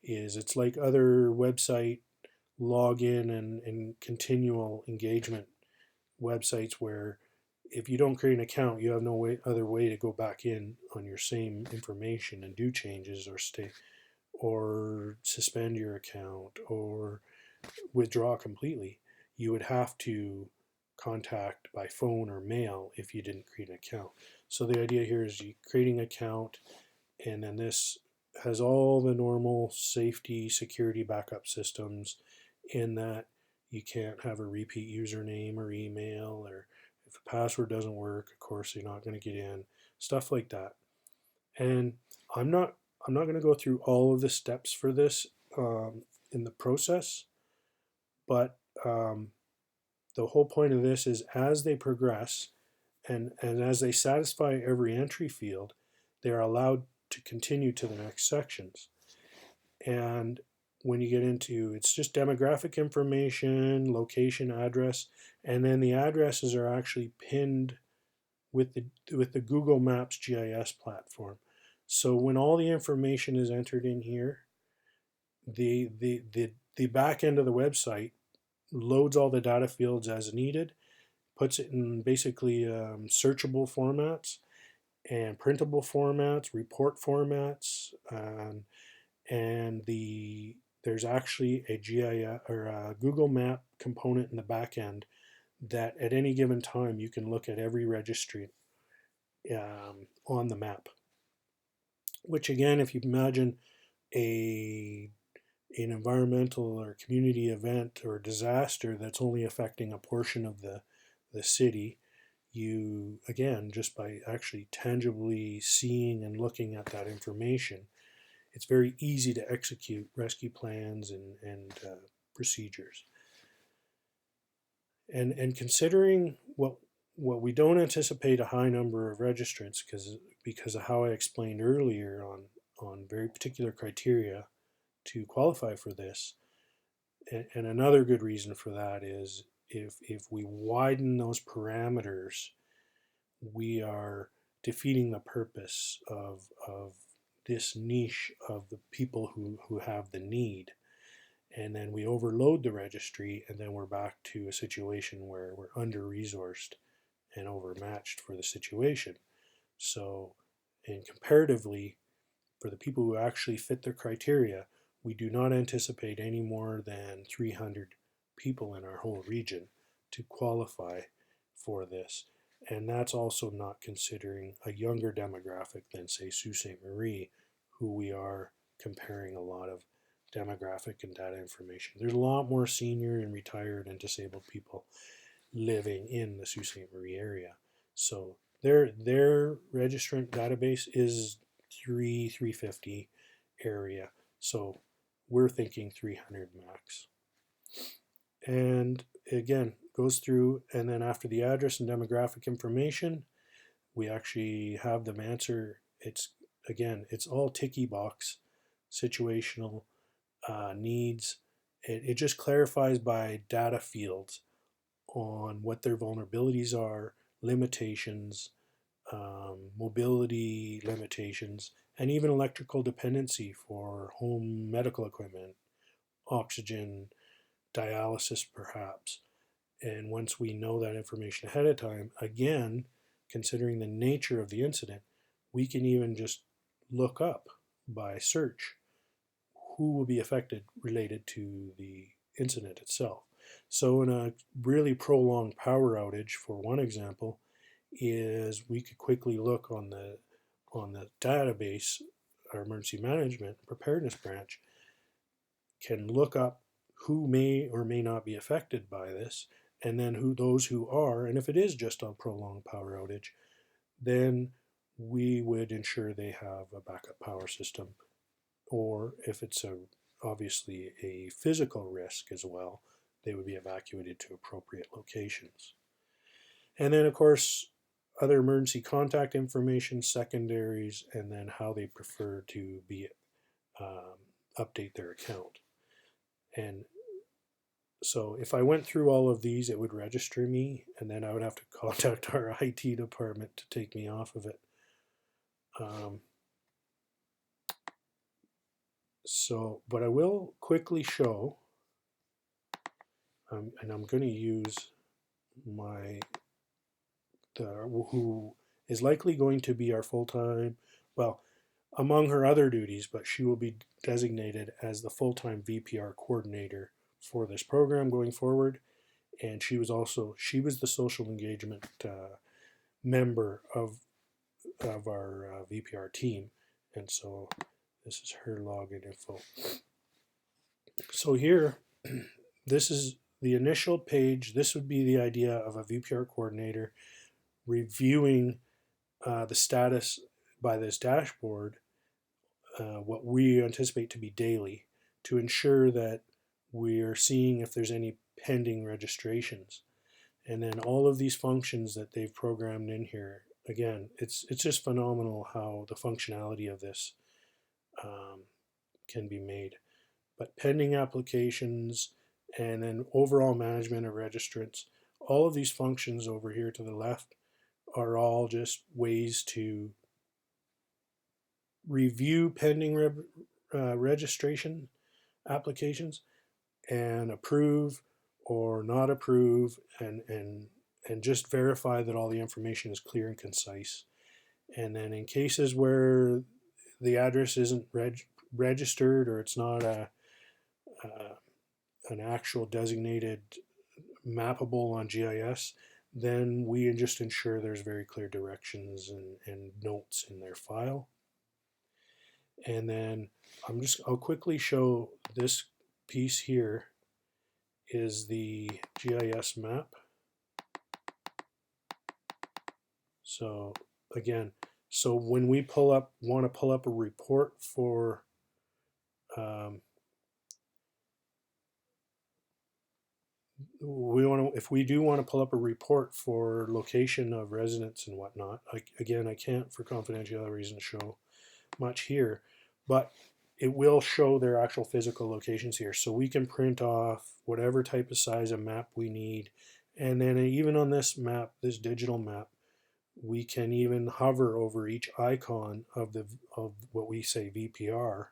is it's like other website login and continual engagement websites where if you don't create an account, you have no other way to go back in on your same information and do changes or stay or suspend your account or withdraw completely. You would have to contact by phone or mail if you didn't create an account. So the idea here is you creating an account, and then this has all the normal safety security backup systems in that you can't have a repeat username or email, or if a password doesn't work, of course you're not going to get in, stuff like that. And i'm not I'm not going to go through all of the steps for this in the process, but the whole point of this is as they progress and as they satisfy every entry field, they are allowed to continue to the next sections. And when you get into, it's just demographic information, location, address, and then the addresses are actually pinned with the Google Maps GIS platform. So when all the information is entered in here, the back end of the website loads all the data fields as needed, puts it in basically searchable formats and printable formats, report formats, and there's actually a GIS or a Google Map component in the back end that at any given time you can look at every registry on the map. Which again, if you imagine a an environmental or community event or disaster that's only affecting a portion of the city, you again, just by actually tangibly seeing and looking at that information, it's very easy to execute rescue plans and procedures. And considering what we don't anticipate a high number of registrants because of how I explained earlier on very particular criteria to qualify for this. And another good reason for that is if we widen those parameters, we are defeating the purpose of this niche of the people who have the need. And then we overload the registry, and then we're back to a situation where we're under resourced and overmatched for the situation. So, and comparatively, for the people who actually fit the criteria, we do not anticipate any more than 300 people in our whole region to qualify for this. And that's also not considering a younger demographic than, say, Sault Ste. Marie, who we are comparing a lot of demographic and data information. There's a lot more senior and retired and disabled people living in the Sault Ste. Marie area. So their registrant database is 350 area. So we're thinking 300 max. And again, goes through, and then after the address and demographic information, we actually have them answer. It's all ticky box, situational needs. It just clarifies by data fields on what their vulnerabilities are, limitations, mobility limitations, and even electrical dependency for home medical equipment, oxygen, dialysis perhaps. And once we know that information ahead of time, again, considering the nature of the incident, we can even just look up by search who will be affected related to the incident itself. So in a really prolonged power outage, for one example, is we could quickly look on the database. Our emergency management preparedness branch can look up who may or may not be affected by this, and then those who are, and if it is just a prolonged power outage, then we would ensure they have a backup power system, or if it's obviously a physical risk as well, they would be evacuated to appropriate locations. And then, of course, other emergency contact information, secondaries, and then how they prefer to be update their account. And so if I went through all of these, it would register me, and then I would have to contact our IT department to take me off of it. But I will quickly show, and I'm going to use my who is likely going to be our full-time, well, among her other duties, but she will be designated as the full-time VPR coordinator for this program going forward. And she was the social engagement member of our VPR team, and so this is her login info. So here, this is the initial page. This would be the idea of a VPR coordinator reviewing the status by this dashboard, what we anticipate to be daily, to ensure that we're seeing if there's any pending registrations. And then all of these functions that they've programmed in here, again, it's just phenomenal how the functionality of this can be made. But pending applications and then overall management of registrants, all of these functions over here to the left are all just ways to review pending registration applications and approve or not approve, and just verify that all the information is clear and concise. And then in cases where the address isn't registered, or it's not an actual designated mappable on GIS, then we just ensure there's very clear directions and notes in their file. And then I'll quickly show this piece here is the GIS map. So again, so when we want to pull up a report for if we do want to pull up a report for location of residents and whatnot, again, I can't for confidentiality reasons show much here, but it will show their actual physical locations here. So we can print off whatever type of size of map we need. And then even on this map, this digital map, we can even hover over each icon of what we say VPR,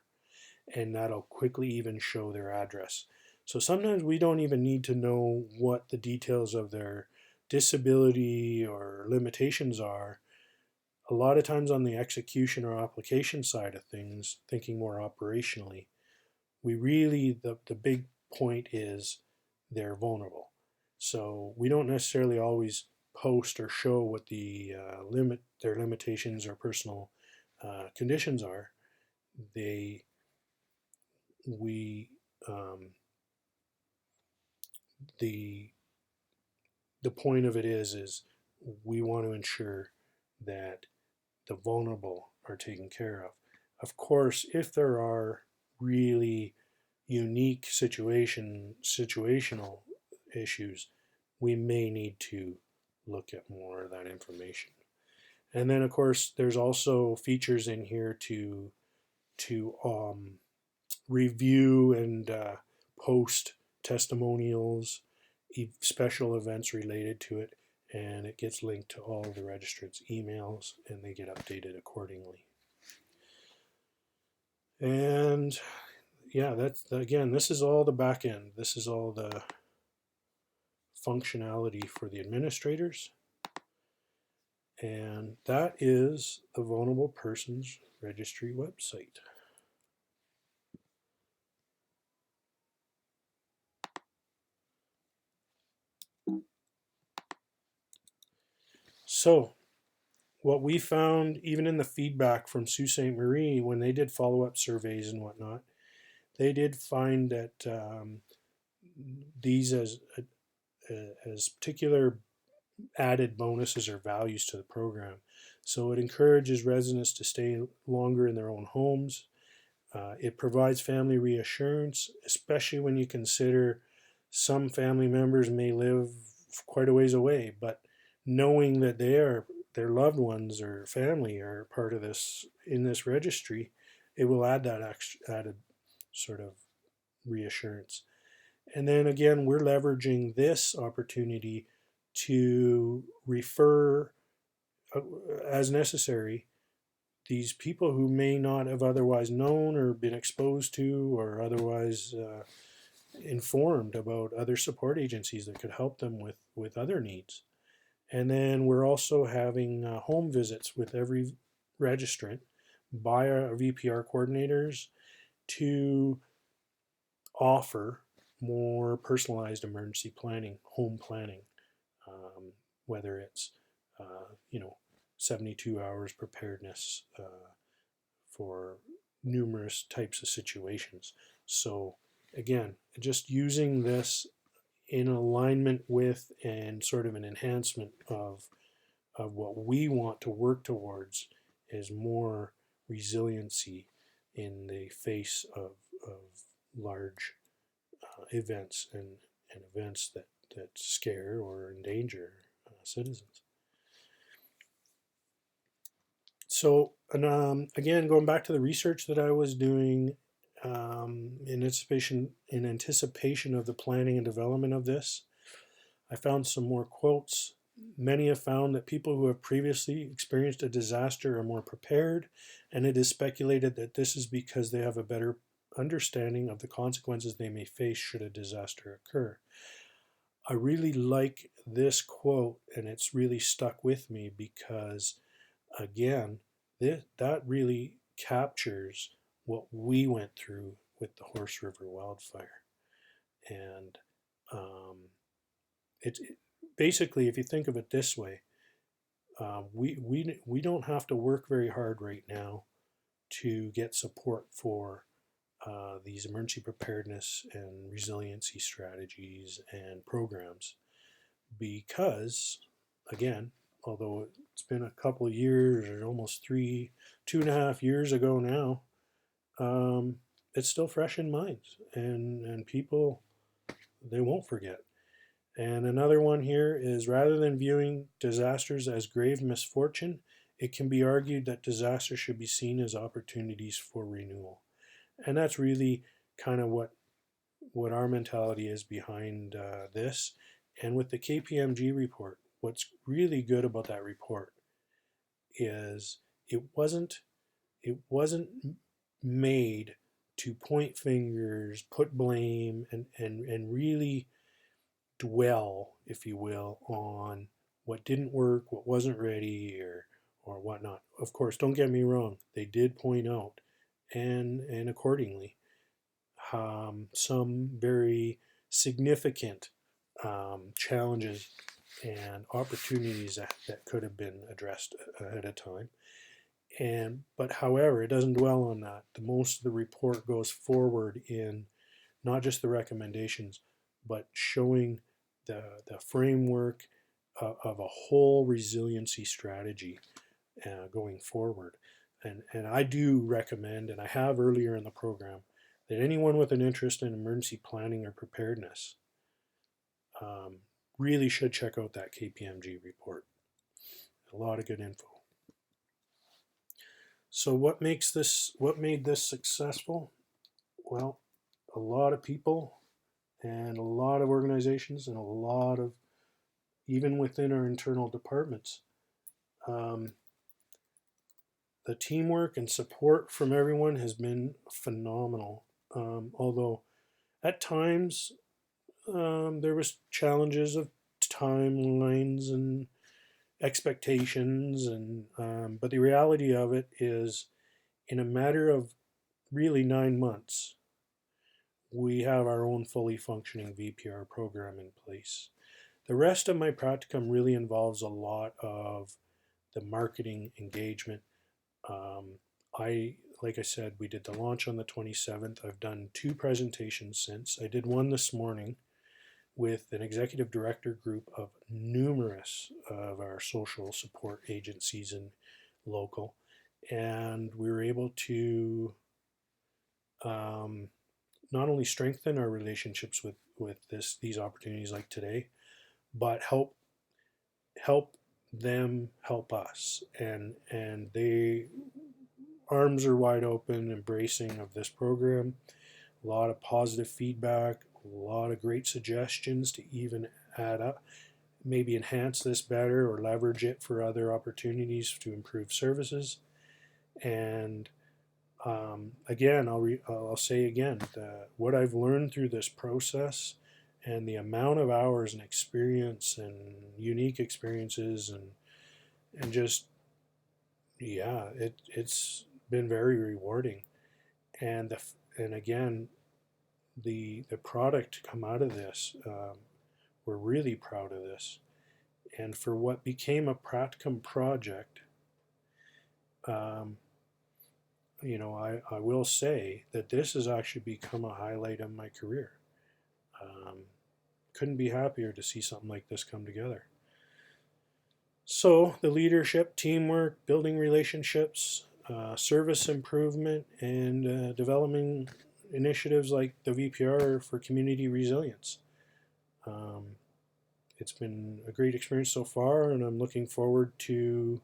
and that'll quickly even show their address. So sometimes we don't even need to know what the details of their disability or limitations are. A lot of times on the execution or application side of things, thinking more operationally, we really, the big point is they're vulnerable. So we don't necessarily always post or show what their limitations or personal conditions are. The point of it is we want to ensure that the vulnerable are taken care of. Of course, if there are really unique situational issues, we may need to look at more of that information. And then, of course, there's also features in here to review and post testimonials, special events related to it, and it gets linked to all the registrants' emails, and they get updated accordingly. And yeah, this is all the back end. This is all the functionality for the administrators. And that is the Vulnerable Persons Registry website. So what we found, even in the feedback from Sault Ste. Marie, when they did follow-up surveys and whatnot, they did find that these as particular added bonuses or values to the program. So it encourages residents to stay longer in their own homes. It provides family reassurance, especially when you consider some family members may live quite a ways away, but knowing that their loved ones or family are part of this in this registry, it will add that added sort of reassurance. And then again, we're leveraging this opportunity to refer as necessary these people who may not have otherwise known or been exposed to or otherwise informed about other support agencies that could help them with other needs. And then we're also having home visits with every registrant by our VPR coordinators to offer more personalized emergency planning, home planning, whether it's, you know, 72 hours preparedness for numerous types of situations. So, again, just using this in alignment with and sort of an enhancement of what we want to work towards is more resiliency in the face of large events and events that scare or endanger citizens. So, and, again, going back to the research that I was doing in anticipation of the planning and development of this, I found some more quotes. Many have found that people who have previously experienced a disaster are more prepared, and it is speculated that this is because they have a better understanding of the consequences they may face should a disaster occur. I really like this quote, and it's really stuck with me because, again, that really captures what we went through with the Horse River wildfire. And it basically, if you think of it this way, we don't have to work very hard right now to get support for these emergency preparedness and resiliency strategies and programs because, again, although it's been a couple of years or almost 2.5 years ago now, it's still fresh in minds, and people, they won't forget. And another one here is rather than viewing disasters as grave misfortune, it can be argued that disasters should be seen as opportunities for renewal. And that's really kind of what our mentality is behind this. And with the KPMG report, what's really good about that report is it wasn't made to point fingers, put blame, and really dwell, if you will, on what didn't work, what wasn't ready, or whatnot. Of course, don't get me wrong; they did point out, and accordingly, some very significant challenges and opportunities that could have been addressed ahead of time. And but however, it doesn't dwell on that. The most of the report goes forward in not just the recommendations, but showing the framework of a whole resiliency strategy going forward. And I do recommend, and I have earlier in the program, that anyone with an interest in emergency planning or preparedness um, really should check out that KPMG report. A lot of good info. So what made this successful? Well, a lot of people and a lot of organizations and a lot of, even within our internal departments, um, the teamwork and support from everyone has been phenomenal. Although at times there was challenges of timelines and expectations, and but the reality of it is, in a matter of really 9 months, we have our own fully functioning VPR program in place. The rest of my practicum really involves a lot of the marketing engagement. Like I said, we did the launch on the 27th. I've done 2 presentations since. I did one this morning with an executive director group of numerous of our social support agencies and local. And we were able to not only strengthen our relationships with these opportunities like today, but help them help us, and they arms are wide open, embracing of this program. A lot of positive feedback, a lot of great suggestions to even add up, maybe enhance this better or leverage it for other opportunities to improve services. And again, I'll say again, what I've learned through this process and the amount of hours and experience and unique experiences and just yeah, it's been very rewarding. And and again, the product to come out of this, we're really proud of this. And for what became a practicum project, um, I will say that this has actually become a highlight of my career. Um, couldn't be happier to see something like this come together. So the leadership, teamwork, building relationships, service improvement, and developing initiatives like the VPR for community resilience. Um, it's been a great experience so far, and I'm looking forward to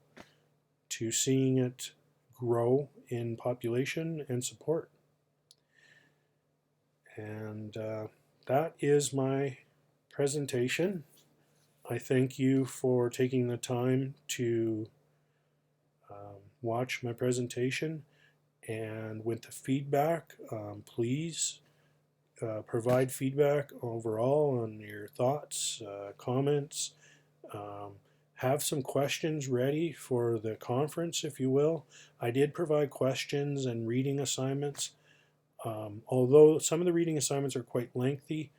seeing it grow in population and support. And that is my presentation. I thank you for taking the time to watch my presentation. And with the feedback, please provide feedback overall on your thoughts, comments. Um, have some questions ready for the conference, if you will. I did provide questions and reading assignments. Although some of the reading assignments are quite lengthy,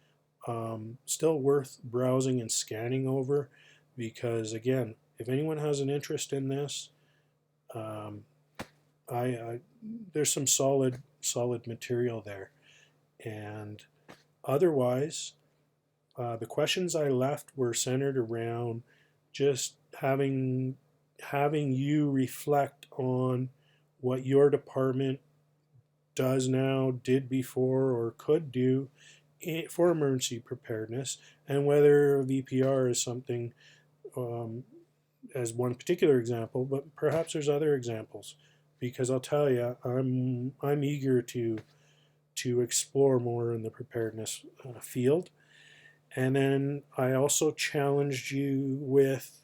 still worth browsing and scanning over, because again, if anyone has an interest in this, um, I there's some solid material there. And otherwise, the questions I left were centered around just having you reflect on what your department does now, did before, or could do for emergency preparedness, and whether VPR is something, um, as one particular example, but perhaps there's other examples. Because I'll tell you, I'm eager to explore more in the preparedness field. And then I also challenged you with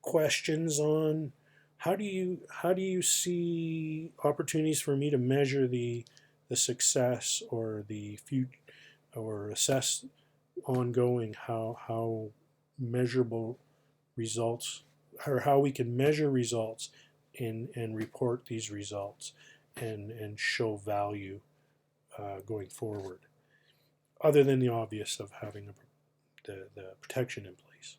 questions on how do you see opportunities for me to measure the success or the future, or assess ongoing how measurable results, or how we can measure results and report these results and show value going forward, other than the obvious of having the protection in place.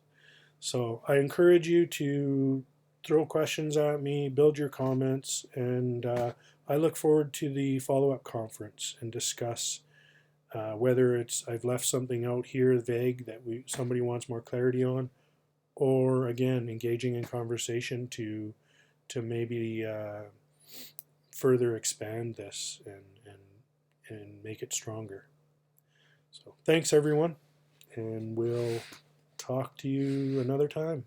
So I encourage you to throw questions at me, build your comments, and I look forward to the follow-up conference and discuss whether it's I've left something out here vague that somebody wants more clarity on, or again engaging in conversation to maybe further expand this and make it stronger. So thanks everyone, and we'll talk to you another time.